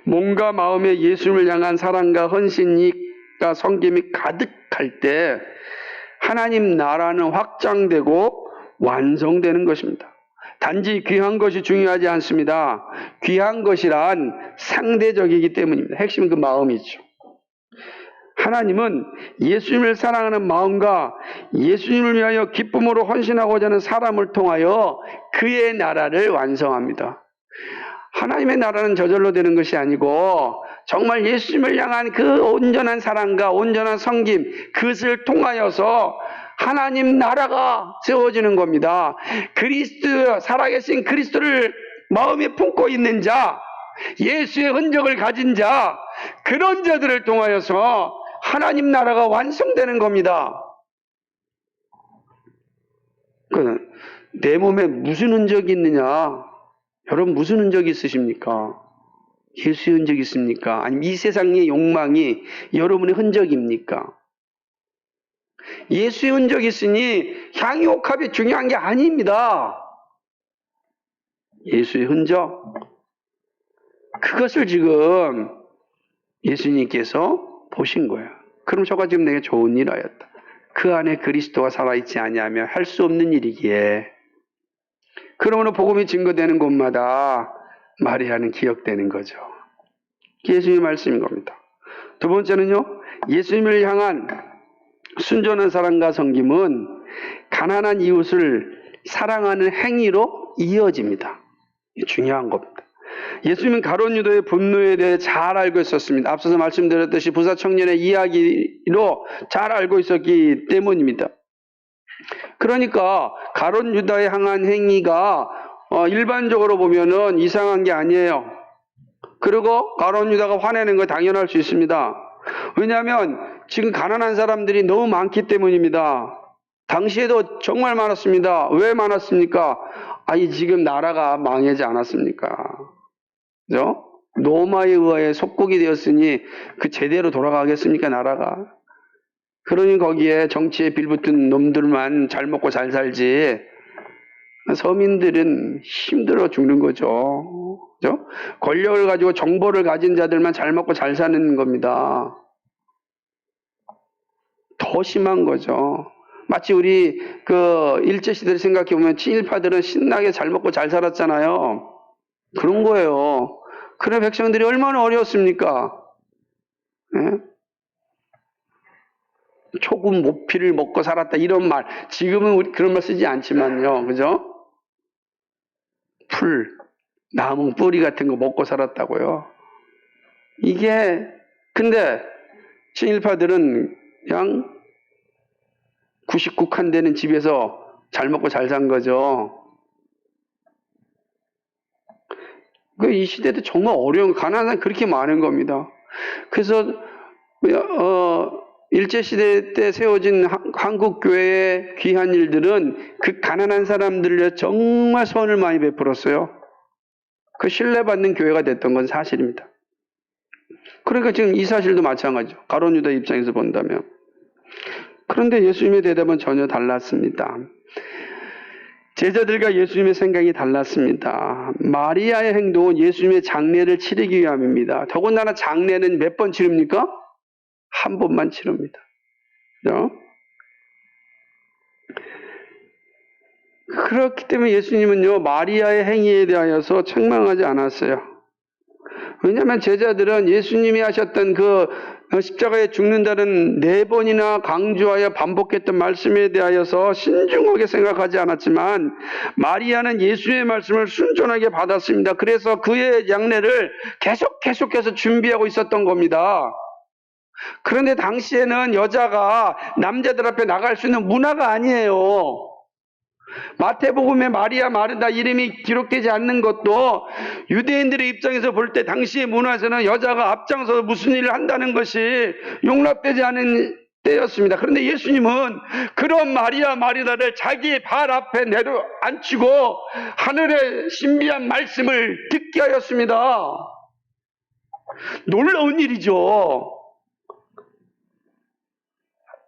몸과 마음에 예수님을 향한 사랑과 헌신과 섬김이 가득할 때 하나님 나라는 확장되고 완성되는 것입니다. 단지 귀한 것이 중요하지 않습니다. 귀한 것이란 상대적이기 때문입니다. 핵심은 그 마음이죠. 하나님은 예수님을 사랑하는 마음과 예수님을 위하여 기쁨으로 헌신하고자 하는 사람을 통하여 그의 나라를 완성합니다. 하나님의 나라는 저절로 되는 것이 아니고 정말 예수님을 향한 그 온전한 사랑과 온전한 섬김, 그것을 통하여서 하나님 나라가 세워지는 겁니다. 그리스도, 살아계신 그리스도를 마음에 품고 있는 자, 예수의 흔적을 가진 자, 그런 자들을 통하여서 하나님 나라가 완성되는 겁니다. 내 몸에 무슨 흔적이 있느냐? 여러분 무슨 흔적이 있으십니까? 예수의 흔적이 있습니까? 아니면 이 세상의 욕망이 여러분의 흔적입니까? 예수의 흔적이 있으니 향유옥합이 중요한 게 아닙니다. 예수의 흔적, 그것을 지금 예수님께서 보신 거예요. 그럼 저가 지금 내게 좋은 일 하였다. 그 안에 그리스도가 살아있지 아니하면 할 수 없는 일이기에. 그러므로 복음이 증거되는 곳마다 마리아는 기억되는 거죠. 예수님의 말씀인 겁니다. 두 번째는요, 예수님을 향한 순전한 사랑과 섬김은 가난한 이웃을 사랑하는 행위로 이어집니다. 중요한 겁니다. 예수님은 가룟 유다의 분노에 대해 잘 알고 있었습니다. 앞서서 말씀드렸듯이 부사 청년의 이야기로 잘 알고 있었기 때문입니다. 그러니까 가룟 유다에 향한 행위가 일반적으로 보면은 이상한 게 아니에요. 그리고 가룟 유다가 화내는 거 당연할 수 있습니다. 왜냐하면 지금 가난한 사람들이 너무 많기 때문입니다. 당시에도 정말 많았습니다. 왜 많았습니까? 지금 나라가 망하지 않았습니까? 그죠? 로마에 의하여 속국이 되었으니 그 제대로 돌아가겠습니까, 나라가? 그러니 거기에 정치에 빌붙은 놈들만 잘 먹고 잘 살지, 서민들은 힘들어 죽는 거죠. 그죠? 권력을 가지고 정보를 가진 자들만 잘 먹고 잘 사는 겁니다. 더 심한 거죠. 마치 우리 그 일제시대를 생각해 보면 친일파들은 신나게 잘 먹고 잘 살았잖아요. 그런 거예요. 그래 백성들이 얼마나 어려웠습니까? 예? 초금 모피를 먹고 살았다 이런 말, 지금은 우리 그런 말 쓰지 않지만요, 그죠? 풀, 나무 뿌리 같은 거 먹고 살았다고요. 이게 근데 친일파들은 그냥 99칸 되는 집에서 잘 먹고 잘 산 거죠. 이 시대도 정말 어려운, 가난한 사람이 그렇게 많은 겁니다. 그래서 일제시대 때 세워진 한국교회의 귀한 일들은 그 가난한 사람들을 정말 선을 많이 베풀었어요. 그 신뢰받는 교회가 됐던 건 사실입니다. 그러니까 지금 이 사실도 마찬가지죠. 가룟 유다 입장에서 본다면. 그런데 예수님의 대답은 전혀 달랐습니다. 제자들과 예수님의 생각이 달랐습니다. 마리아의 행동은 예수님의 장례를 치르기 위함입니다. 더군다나 장례는 몇 번 치릅니까? 한 번만 치릅니다. 그렇죠? 그렇기 때문에 예수님은요, 마리아의 행위에 대하여서 책망하지 않았어요. 왜냐하면 제자들은 예수님이 하셨던 그 십자가에 죽는다는 4번이나 강조하여 반복했던 말씀에 대하여서 신중하게 생각하지 않았지만 마리아는 예수님의 말씀을 순전하게 받았습니다. 그래서 그의 장례를 계속해서 준비하고 있었던 겁니다. 그런데 당시에는 여자가 남자들 앞에 나갈 수 있는 문화가 아니에요. 마태복음에 마리아, 마르다 이름이 기록되지 않는 것도 유대인들의 입장에서 볼 때 당시의 문화에서는 여자가 앞장서서 무슨 일을 한다는 것이 용납되지 않은 때였습니다. 그런데 예수님은 그런 마리아, 마르다를 자기 발 앞에 내려앉히고 하늘의 신비한 말씀을 듣게 하였습니다. 놀라운 일이죠.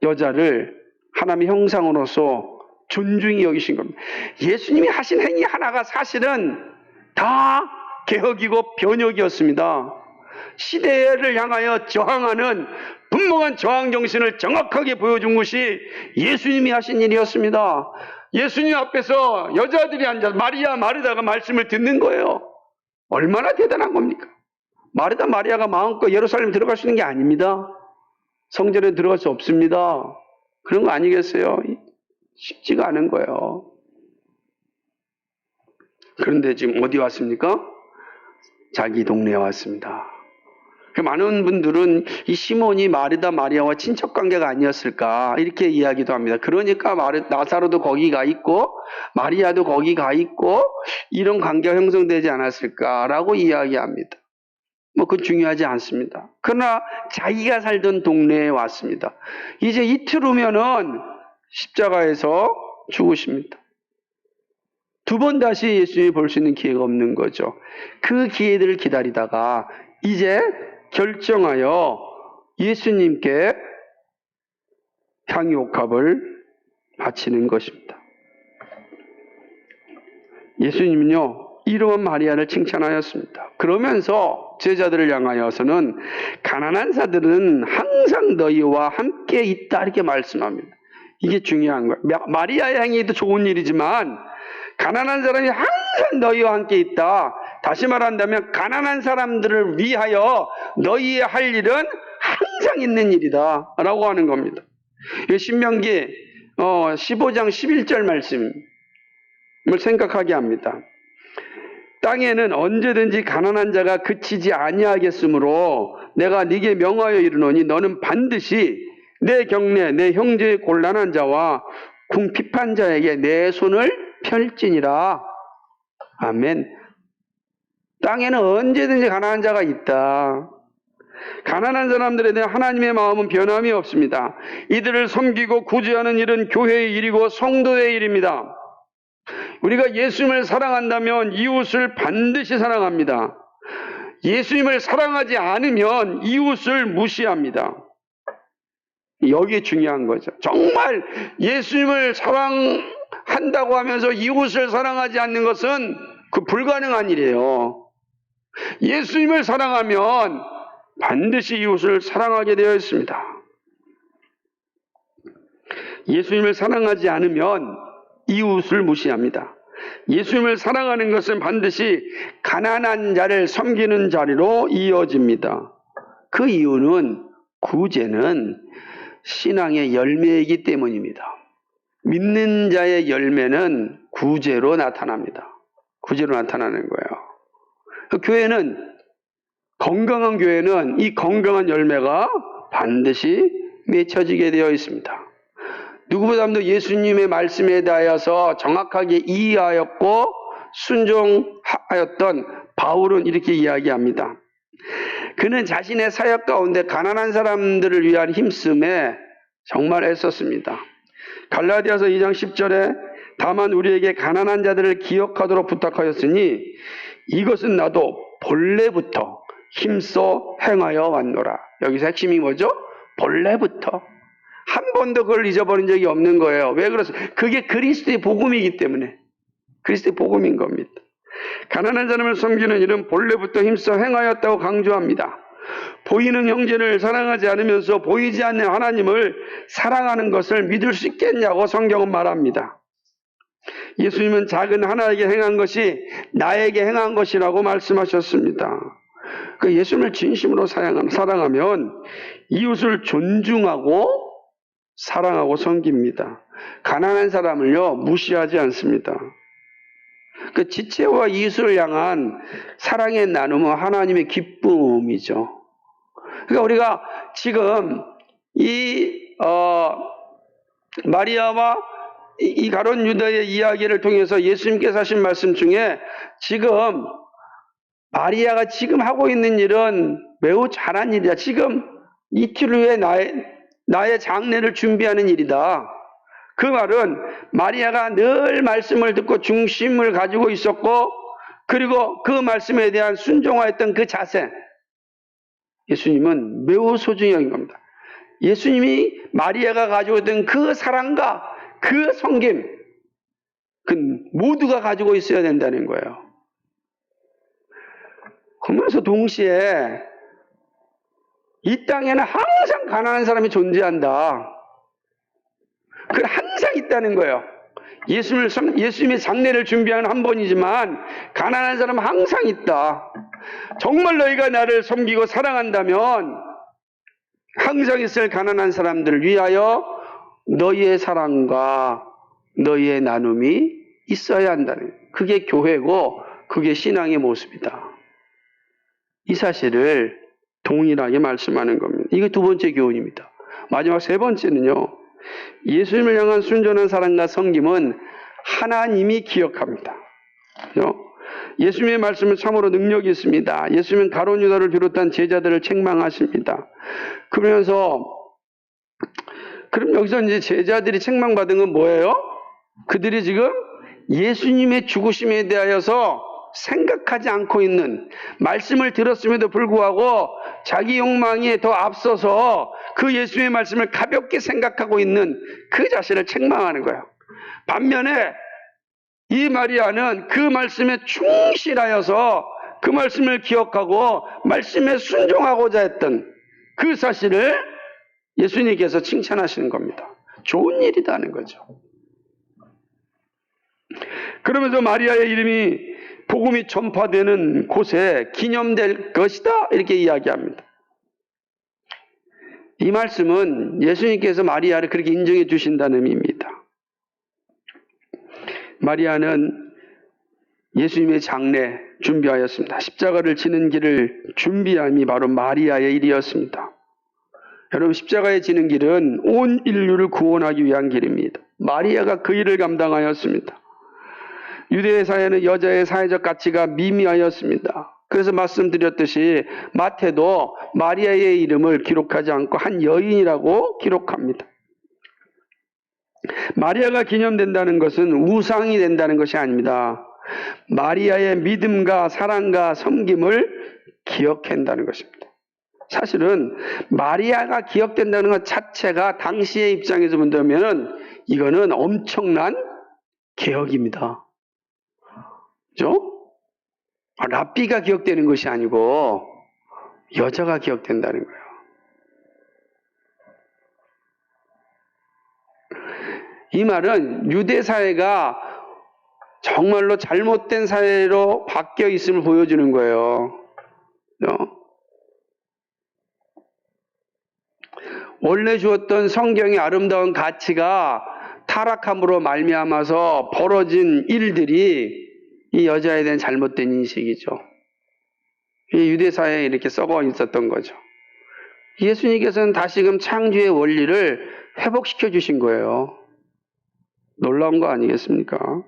여자를 하나님의 형상으로서 존중히 여기신 겁니다. 예수님이 하신 행위 하나가 사실은 다 개혁이고 변혁이었습니다. 시대를 향하여 저항하는 분명한 저항 정신을 정확하게 보여준 것이 예수님이 하신 일이었습니다. 예수님 앞에서 여자들이 앉아서 마리아, 마르다가 말씀을 듣는 거예요. 얼마나 대단한 겁니까? 마르다, 마리아가 마음껏 예루살렘 들어갈 수 있는 게 아닙니다. 성전에 들어갈 수 없습니다. 그런 거 아니겠어요? 쉽지가 않은 거예요. 그런데 지금 어디 왔습니까? 자기 동네에 왔습니다. 많은 분들은 이 시몬이 마르다, 마리아와 친척 관계가 아니었을까 이렇게 이야기도 합니다. 그러니까 나사로도 거기 가 있고 마리아도 거기 가 있고 이런 관계가 형성되지 않았을까라고 이야기합니다. 그건 중요하지 않습니다. 그러나 자기가 살던 동네에 왔습니다. 이제 이틀 후면은 십자가에서 죽으십니다. 두 번 다시 예수님을 볼 수 있는 기회가 없는 거죠. 그 기회들을 기다리다가 이제 결정하여 예수님께 향유옥합을 바치는 것입니다. 예수님은요, 이름은 마리아를 칭찬하였습니다. 그러면서 제자들을 향하여서는 가난한 자들은 항상 너희와 함께 있다 이렇게 말씀합니다. 이게 중요한 거예요. 마리아의 행위도 좋은 일이지만 가난한 사람이 항상 너희와 함께 있다. 다시 말한다면 가난한 사람들을 위하여 너희의 할 일은 항상 있는 일이다 라고 하는 겁니다. 신명기 15장 11절 말씀을 생각하게 합니다. 땅에는 언제든지 가난한 자가 그치지 아니하겠으므로 내가 네게 명하여 이르노니 너는 반드시 내 경내 내 형제의 곤란한 자와 궁핍한 자에게 내 손을 펼지니라. 아멘. 땅에는 언제든지 가난한 자가 있다. 가난한 사람들에 대한 하나님의 마음은 변함이 없습니다. 이들을 섬기고 구제하는 일은 교회의 일이고 성도의 일입니다. 우리가 예수님을 사랑한다면 이웃을 반드시 사랑합니다. 예수님을 사랑하지 않으면 이웃을 무시합니다. 여기에 중요한 거죠. 정말 예수님을 사랑한다고 하면서 이웃을 사랑하지 않는 것은 그 불가능한 일이에요. 예수님을 사랑하면 반드시 이웃을 사랑하게 되어 있습니다. 예수님을 사랑하지 않으면 이웃을 무시합니다. 예수님을 사랑하는 것은 반드시 가난한 자를 섬기는 자리로 이어집니다. 그 이유는 구제는 신앙의 열매이기 때문입니다. 믿는 자의 열매는 구제로 나타납니다. 구제로 나타나는 거예요. 교회는, 건강한 교회는 이 건강한 열매가 반드시 맺혀지게 되어 있습니다. 누구보다도 예수님의 말씀에 대하여서 정확하게 이해하였고 순종하였던 바울은 이렇게 이야기합니다. 그는 자신의 사역 가운데 가난한 사람들을 위한 힘쓰에 정말 애썼습니다. 갈라디아서 2장 10절에 다만 우리에게 가난한 자들을 기억하도록 부탁하였으니 이것은 나도 본래부터 힘써 행하여 왔노라. 여기서 핵심이 뭐죠? 본래부터. 한 번도 그걸 잊어버린 적이 없는 거예요. 왜 그렇습니까? 그게 그리스도의 복음이기 때문에. 그리스도의 복음인 겁니다. 가난한 사람을 섬기는 일은 본래부터 힘써 행하였다고 강조합니다. 보이는 형제를 사랑하지 않으면서 보이지 않는 하나님을 사랑하는 것을 믿을 수 있겠냐고 성경은 말합니다. 예수님은 작은 하나에게 행한 것이 나에게 행한 것이라고 말씀하셨습니다. 그 예수님을 진심으로 사랑하면 이웃을 존중하고 사랑하고 섬깁니다. 가난한 사람을요 무시하지 않습니다. 그 지체와 이웃을 향한 사랑의 나눔은 하나님의 기쁨이죠. 그러니까 우리가 지금 이 마리아와 이 가룟 유다의 이야기를 통해서 예수님께서 하신 말씀 중에 지금 마리아가 지금 하고 있는 일은 매우 잘한 일이다. 지금 이틀 후에 나의 장례를 준비하는 일이다. 그 말은 마리아가 늘 말씀을 듣고 중심을 가지고 있었고 그리고 그 말씀에 대한 순종하였던 그 자세, 예수님은 매우 소중히 여긴 겁니다. 예수님이 마리아가 가지고 있던 그 사랑과 그 섬김, 그 모두가 가지고 있어야 된다는 거예요. 그러면서 동시에 이 땅에는 항상 가난한 사람이 존재한다. 그게 항상 있다는 거예요. 예수님의 장례를 준비하는 한 번이지만 가난한 사람은 항상 있다. 정말 너희가 나를 섬기고 사랑한다면 항상 있을 가난한 사람들을 위하여 너희의 사랑과 너희의 나눔이 있어야 한다는, 그게 교회고 그게 신앙의 모습이다. 이 사실을 동일하게 말씀하는 겁니다. 이게 두 번째 교훈입니다. 마지막 세 번째는요, 예수님을 향한 순전한 사랑과 섬김은 하나님이 기억합니다. 예수님의 말씀은 참으로 능력이 있습니다. 예수님은 가룟 유다를 비롯한 제자들을 책망하십니다. 그러면서 그럼 여기서 이제 제자들이 책망받은 건 뭐예요? 그들이 지금 예수님의 죽으심에 대하여서 생각하지 않고 있는, 말씀을 들었음에도 불구하고 자기 욕망이 더 앞서서 그 예수님의 말씀을 가볍게 생각하고 있는 그 자신을 책망하는 거예요. 반면에 이 마리아는 그 말씀에 충실하여서 그 말씀을 기억하고 말씀에 순종하고자 했던 그 사실을 예수님께서 칭찬하시는 겁니다. 좋은 일이다는 거죠. 그러면서 마리아의 이름이 복음이 전파되는 곳에 기념될 것이다, 이렇게 이야기합니다. 이 말씀은 예수님께서 마리아를 그렇게 인정해 주신다는 의미입니다. 마리아는 예수님의 장례 준비하였습니다. 십자가를 지는 길을 준비함이 바로 마리아의 일이었습니다. 여러분, 십자가에 지는 길은 온 인류를 구원하기 위한 길입니다. 마리아가 그 일을 감당하였습니다. 유대 사회는 여자의 사회적 가치가 미미하였습니다. 그래서 말씀드렸듯이 마태도 마리아의 이름을 기록하지 않고 한 여인이라고 기록합니다. 마리아가 기념된다는 것은 우상이 된다는 것이 아닙니다. 마리아의 믿음과 사랑과 섬김을 기억한다는 것입니다. 사실은 마리아가 기억된다는 것 자체가 당시의 입장에서 본다면 이거는 엄청난 개혁입니다. 그죠? 랍비가 기억되는 것이 아니고 여자가 기억된다는 거예요. 이 말은 유대 사회가 정말로 잘못된 사회로 바뀌어 있음을 보여주는 거예요. 원래 주었던 성경의 아름다운 가치가 타락함으로 말미암아서 벌어진 일들이 이 여자에 대한 잘못된 인식이죠. 이 유대 사회에 이렇게 썩어 있었던 거죠. 예수님께서는 다시금 창조의 원리를 회복시켜 주신 거예요. 놀라운 거 아니겠습니까?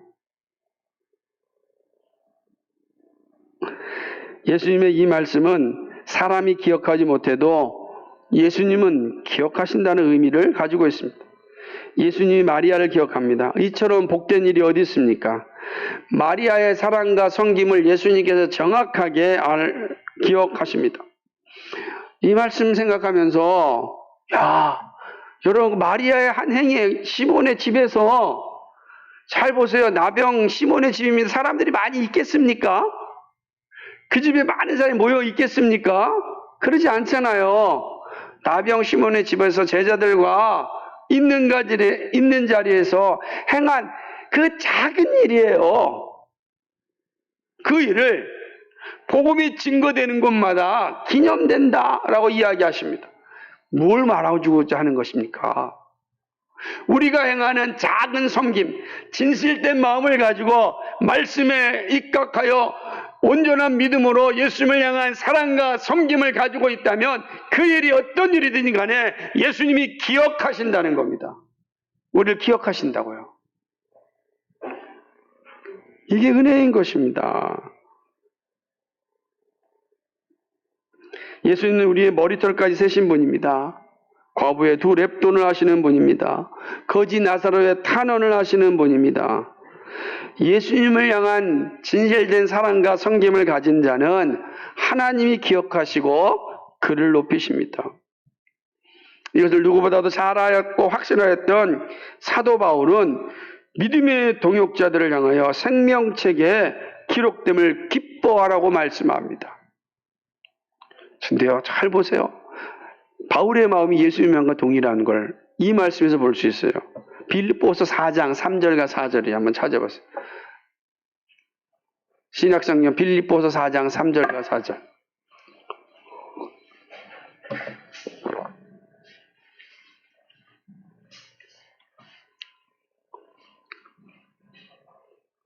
예수님의 이 말씀은 사람이 기억하지 못해도 예수님은 기억하신다는 의미를 가지고 있습니다. 예수님이 마리아를 기억합니다. 이처럼 복된 일이 어디 있습니까? 마리아의 사랑과 섬김을 예수님께서 정확하게 기억하십니다. 이 말씀 생각하면서 여러분, 마리아의 한 행위에 시몬의 집에서, 잘 보세요. 나병 시몬의 집입니다. 사람들이 많이 있겠습니까? 그 집에 많은 사람이 모여 있겠습니까? 그러지 않잖아요. 나병 시몬의 집에서 제자들과 있는 자리에서 행한 그 작은 일이에요. 그 일을 복음이 증거되는 곳마다 기념된다라고 이야기하십니다. 뭘 말해주고자 하는 것입니까? 우리가 행하는 작은 섬김, 진실된 마음을 가지고 말씀에 입각하여 온전한 믿음으로 예수님을 향한 사랑과 섬김을 가지고 있다면 그 일이 어떤 일이든 간에 예수님이 기억하신다는 겁니다. 우리를 기억하신다고요. 이게 은혜인 것입니다. 예수님은 우리의 머리털까지 세신 분입니다. 과부의 두 렙돈을 하시는 분입니다. 거지 나사로의 탄원을 하시는 분입니다. 예수님을 향한 진실된 사랑과 섬김을 가진 자는 하나님이 기억하시고 그를 높이십니다. 이것을 누구보다도 잘 알았고 확신하였던 사도 바울은 믿음의 동역자들을 향하여 생명책에 기록됨을 기뻐하라고 말씀합니다. 근데요, 잘 보세요. 바울의 마음이 예수님과 동일한 걸 이 말씀에서 볼 수 있어요. 빌립보서 4장 3절과 4절이 한번 찾아보세요. 신약성경 빌립보서 4장 3절과 4절.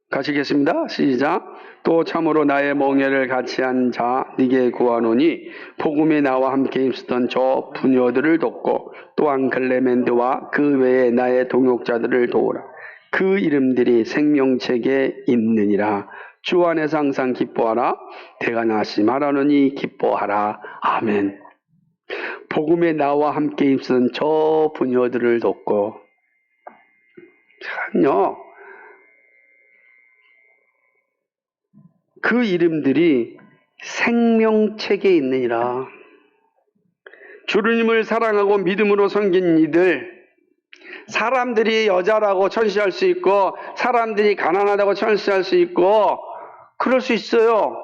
가시겠습니다. 시작. 또 참으로 나의 멍에를 같이 한 자 네게 구하노니 복음에 나와 함께 있었던 저 부녀들을 돕고 또한 글레멘드와 그 외에 나의 동역자들을 도우라. 그 이름들이 생명책에 있느니라. 주 안에서 항상 기뻐하라. 대가 나시 말하노니 기뻐하라. 아멘. 복음에 나와 함께 있었던 저 부녀들을 돕고 참요. 그 이름들이 생명책에 있느니라. 주님을 사랑하고 믿음으로 섬긴 이들, 사람들이 여자라고 천시할 수 있고 사람들이 가난하다고 천시할 수 있고 그럴 수 있어요.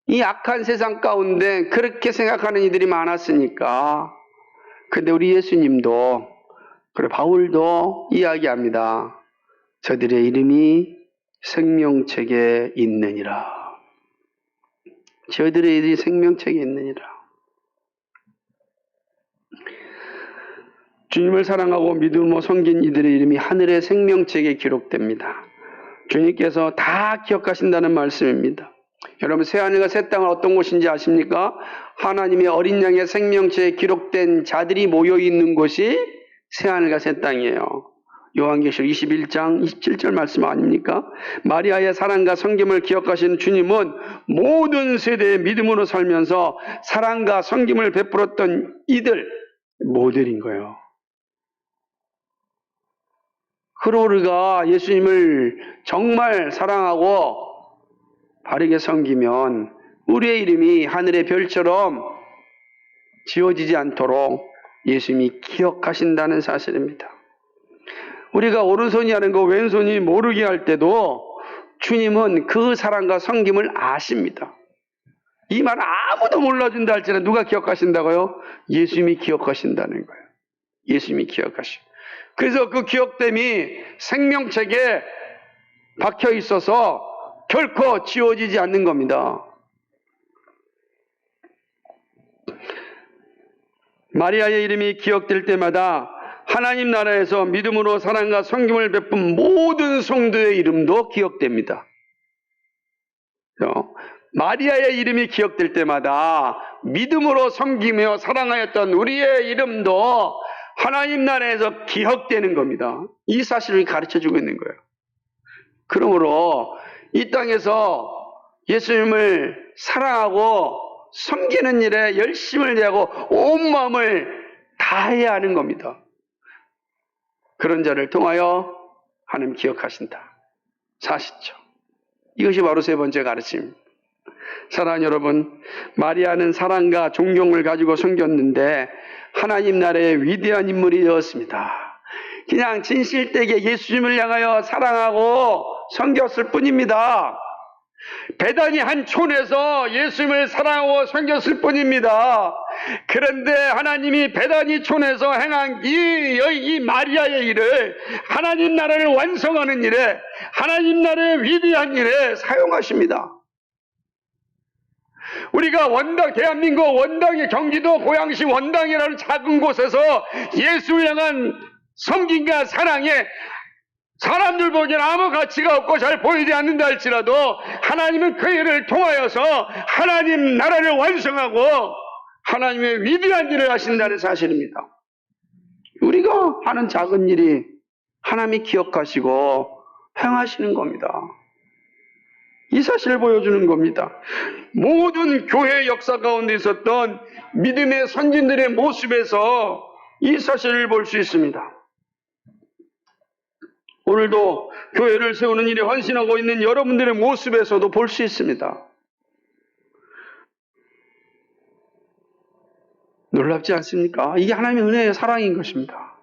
이 악한 세상 가운데 그렇게 생각하는 이들이 많았으니까. 근데 우리 예수님도 그리고 바울도 이야기합니다. 저들의 이름이 생명책에 있느니라. 저희들의 일이 생명책에 있느니라. 주님을 사랑하고 믿음으로 섬긴 이들의 이름이 하늘의 생명책에 기록됩니다. 주님께서 다 기억하신다는 말씀입니다. 여러분 새하늘과 새 땅은 어떤 곳인지 아십니까? 하나님의 어린 양의 생명책에 기록된 자들이 모여있는 곳이 새하늘과 새 땅이에요. 요한계시록 21장 27절 말씀 아닙니까? 마리아의 사랑과 섬김을 기억하시는 주님은 모든 세대의 믿음으로 살면서 사랑과 섬김을 베풀었던 이들 모델인 거예요. 그리고 우리가 예수님을 정말 사랑하고 바르게 섬기면 우리의 이름이 하늘의 별처럼 지워지지 않도록 예수님이 기억하신다는 사실입니다. 우리가 오른손이 하는 거 왼손이 모르게 할 때도 주님은 그 사랑과 섬김을 아십니다. 이 말 아무도 몰라준다 할지라도 누가 기억하신다고요? 예수님이 기억하신다는 거예요. 예수님이 기억하시고. 그래서 그 기억됨이 생명책에 박혀 있어서 결코 지워지지 않는 겁니다. 마리아의 이름이 기억될 때마다 하나님 나라에서 믿음으로 사랑과 섬김을 베푼 모든 성도의 이름도 기억됩니다. 마리아의 이름이 기억될 때마다 믿음으로 섬기며 사랑하였던 우리의 이름도 하나님 나라에서 기억되는 겁니다. 이 사실을 가르쳐주고 있는 거예요. 그러므로 이 땅에서 예수님을 사랑하고 섬기는 일에 열심을 내고 온 마음을 다해야 하는 겁니다. 그런 자를 통하여 하나님 기억하신다. 사시죠. 이것이 바로 세 번째 가르침입니다. 사랑하는 여러분, 마리아는 사랑과 존경을 가지고 섬겼는데 하나님 나라의 위대한 인물이 되었습니다. 그냥 진실되게 예수님을 향하여 사랑하고 섬겼을 뿐입니다. 베다니 한 촌에서 예수님을 사랑하고 섬겼을 뿐입니다. 그런데 하나님이 베다니 촌에서 행한 이 마리아의 일을 하나님 나라를 완성하는 일에, 하나님 나라의 위대한 일에 사용하십니다. 우리가 원당, 대한민국 원당이 경기도 고양시 원당이라는 작은 곳에서 예수를 향한 섬김과 사랑에 사람들 보기엔 아무 가치가 없고 잘 보이지 않는다 할지라도 하나님은 그 일을 통하여서 하나님 나라를 완성하고 하나님의 위대한 일을 하신다는 사실입니다. 우리가 하는 작은 일이 하나님이 기억하시고 행하시는 겁니다. 이 사실을 보여주는 겁니다. 모든 교회 역사 가운데 있었던 믿음의 선진들의 모습에서 이 사실을 볼 수 있습니다. 오늘도 교회를 세우는 일에 헌신하고 있는 여러분들의 모습에서도 볼 수 있습니다. 놀랍지 않습니까? 이게 하나님의 은혜의 사랑인 것입니다.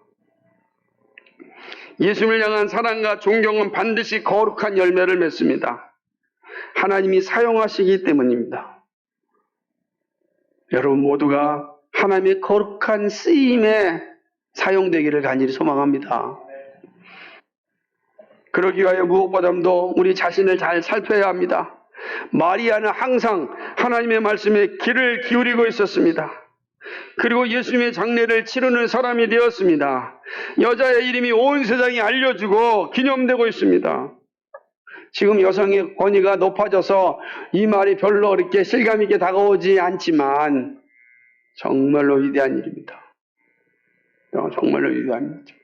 예수님을 향한 사랑과 존경은 반드시 거룩한 열매를 맺습니다. 하나님이 사용하시기 때문입니다. 여러분 모두가 하나님의 거룩한 쓰임에 사용되기를 간절히 소망합니다. 그러기 위하여 무엇보다도 우리 자신을 잘 살펴야 합니다. 마리아는 항상 하나님의 말씀에 귀를 기울이고 있었습니다. 그리고 예수님의 장례를 치르는 사람이 되었습니다. 여자의 이름이 온 세상에 알려지고 기념되고 있습니다. 지금 여성의 권위가 높아져서 이 말이 별로 그렇게 실감 있게 다가오지 않지만 정말로 위대한 일입니다. 정말로 위대한 일이죠.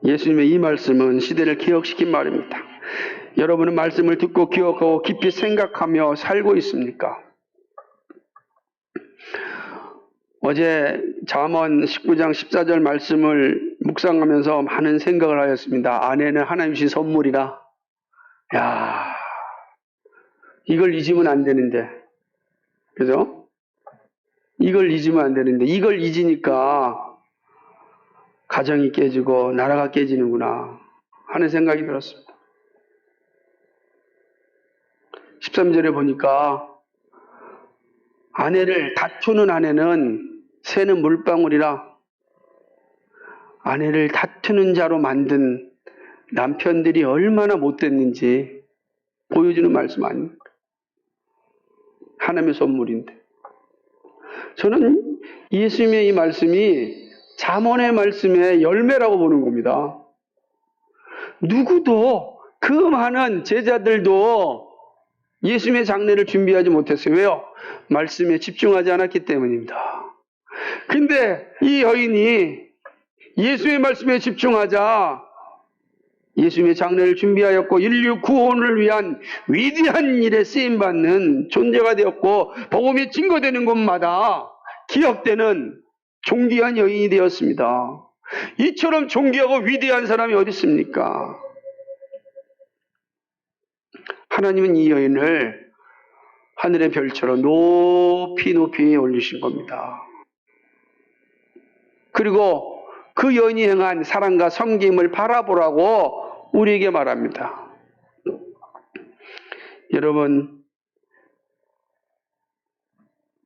예수님의 이 말씀은 시대를 기억시킨 말입니다. 여러분은 말씀을 듣고 기억하고 깊이 생각하며 살고 있습니까? 어제 잠언 19장 14절 말씀을 묵상하면서 많은 생각을 하였습니다. 아내는 하나님 주신 선물이라. 야, 이걸 잊으면 안 되는데. 그죠? 이걸 잊으면 안 되는데, 이걸 잊으니까 가정이 깨지고 나라가 깨지는구나 하는 생각이 들었습니다. 13절에 보니까 아내를 다투는 아내는 새는 물방울이라. 아내를 다투는 자로 만든 남편들이 얼마나 못됐는지 보여주는 말씀 아닙니까? 하나님의 선물인데. 저는 예수님의 이 말씀이 잠언의 말씀의 열매라고 보는 겁니다. 누구도, 그 많은 제자들도 예수님의 장례를 준비하지 못했어요. 왜요? 말씀에 집중하지 않았기 때문입니다. 근데 이 여인이 예수의 말씀에 집중하자 예수님의 장례를 준비하였고 인류 구원을 위한 위대한 일에 쓰임받는 존재가 되었고 복음이 증거되는 곳마다 기억되는 존귀한 여인이 되었습니다. 이처럼 존귀하고 위대한 사람이 어디 있습니까? 하나님은 이 여인을 하늘의 별처럼 높이 높이 올리신 겁니다. 그리고 그 여인이 행한 사랑과 섬김을 바라보라고 우리에게 말합니다. 여러분,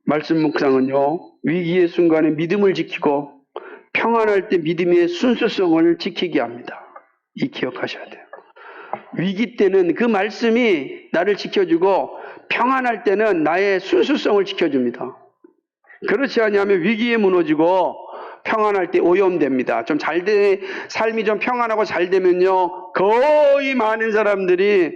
말씀 묵상은요, 위기의 순간에 믿음을 지키고 평안할 때 믿음의 순수성을 지키게 합니다. 이 기억하셔야 돼요. 위기 때는 그 말씀이 나를 지켜주고 평안할 때는 나의 순수성을 지켜줍니다. 그렇지 않으면 위기에 무너지고 평안할 때 오염됩니다. 삶이 좀 평안하고 잘 되면요, 거의 많은 사람들이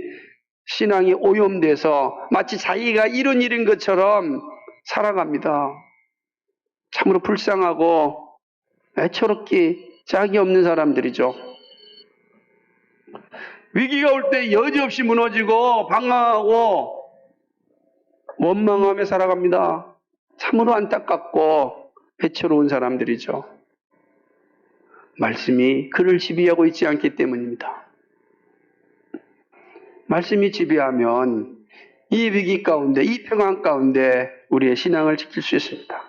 신앙이 오염돼서 마치 자기가 이룬 일인 것처럼 살아갑니다. 참으로 불쌍하고 애처롭기 짝이 없는 사람들이죠. 위기가 올 때 여지없이 무너지고 방황하고 원망하며 살아갑니다. 참으로 안타깝고 애처로운 사람들이죠. 말씀이 그를 지배하고 있지 않기 때문입니다. 말씀이 지배하면 이 위기 가운데, 이 평안 가운데 우리의 신앙을 지킬 수 있습니다.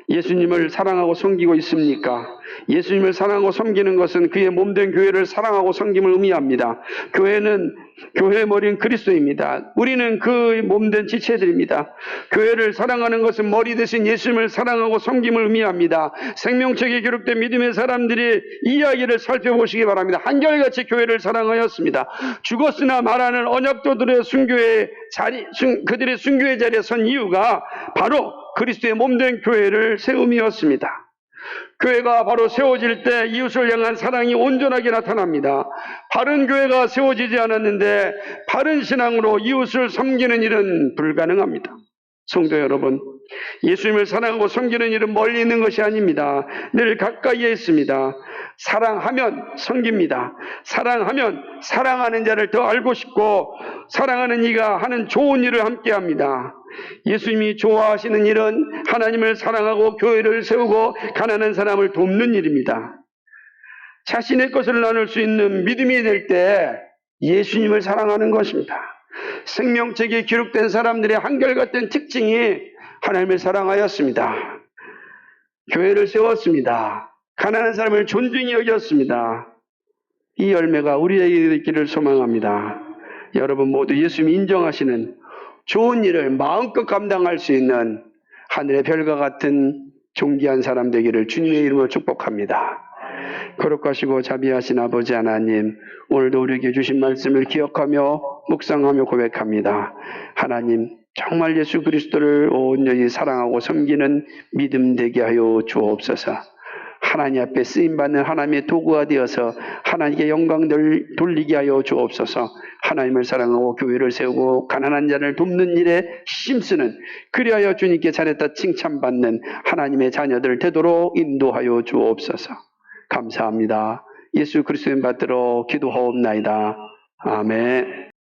예수님을 사랑하고 섬기고 있습니까? 예수님을 사랑하고 섬기는 것은 그의 몸된 교회를 사랑하고 섬김을 의미합니다. 교회는 교회의 머리는 그리스도입니다. 우리는 그 몸된 지체들입니다. 교회를 사랑하는 것은 머리 대신 예수님을 사랑하고 섬김을 의미합니다. 생명책에 기록된 믿음의 사람들이 이야기를 살펴보시기 바랍니다. 한결같이 교회를 사랑하였습니다. 죽었으나 말하는 언약도들의 그들의 순교의 자리에 선 이유가 바로 그리스도의 몸된 교회를 세움이었습니다. 교회가 바로 세워질 때 이웃을 향한 사랑이 온전하게 나타납니다. 바른 교회가 세워지지 않았는데 바른 신앙으로 이웃을 섬기는 일은 불가능합니다. 성도 여러분, 예수님을 사랑하고 섬기는 일은 멀리 있는 것이 아닙니다. 늘 가까이에 있습니다. 사랑하면 섬깁니다. 사랑하면 사랑하는 자를 더 알고 싶고 사랑하는 이가 하는 좋은 일을 함께합니다. 예수님이 좋아하시는 일은 하나님을 사랑하고 교회를 세우고 가난한 사람을 돕는 일입니다. 자신의 것을 나눌 수 있는 믿음이 될 때 예수님을 사랑하는 것입니다. 생명책에 기록된 사람들의 한결같은 특징이 하나님을 사랑하였습니다. 교회를 세웠습니다. 가난한 사람을 존중히 여겼습니다. 이 열매가 우리에게 있기를 소망합니다. 여러분 모두 예수님이 인정하시는 좋은 일을 마음껏 감당할 수 있는 하늘의 별과 같은 존귀한 사람 되기를 주님의 이름으로 축복합니다. 거룩하시고 자비하신 아버지 하나님, 오늘도 우리에게 주신 말씀을 기억하며 묵상하며 고백합니다. 하나님, 정말 예수 그리스도를 온전히 사랑하고 섬기는 믿음 되게 하여 주옵소서. 하나님 앞에 쓰임받는 하나님의 도구가 되어서 하나님께 영광을 돌리게 하여 주옵소서. 하나님을 사랑하고 교회를 세우고 가난한 자를 돕는 일에 힘쓰는, 그리하여 주님께 잘했다 칭찬받는 하나님의 자녀들 되도록 인도하여 주옵소서. 감사합니다. 예수 그리스도의 받들어 기도하옵나이다. 아멘.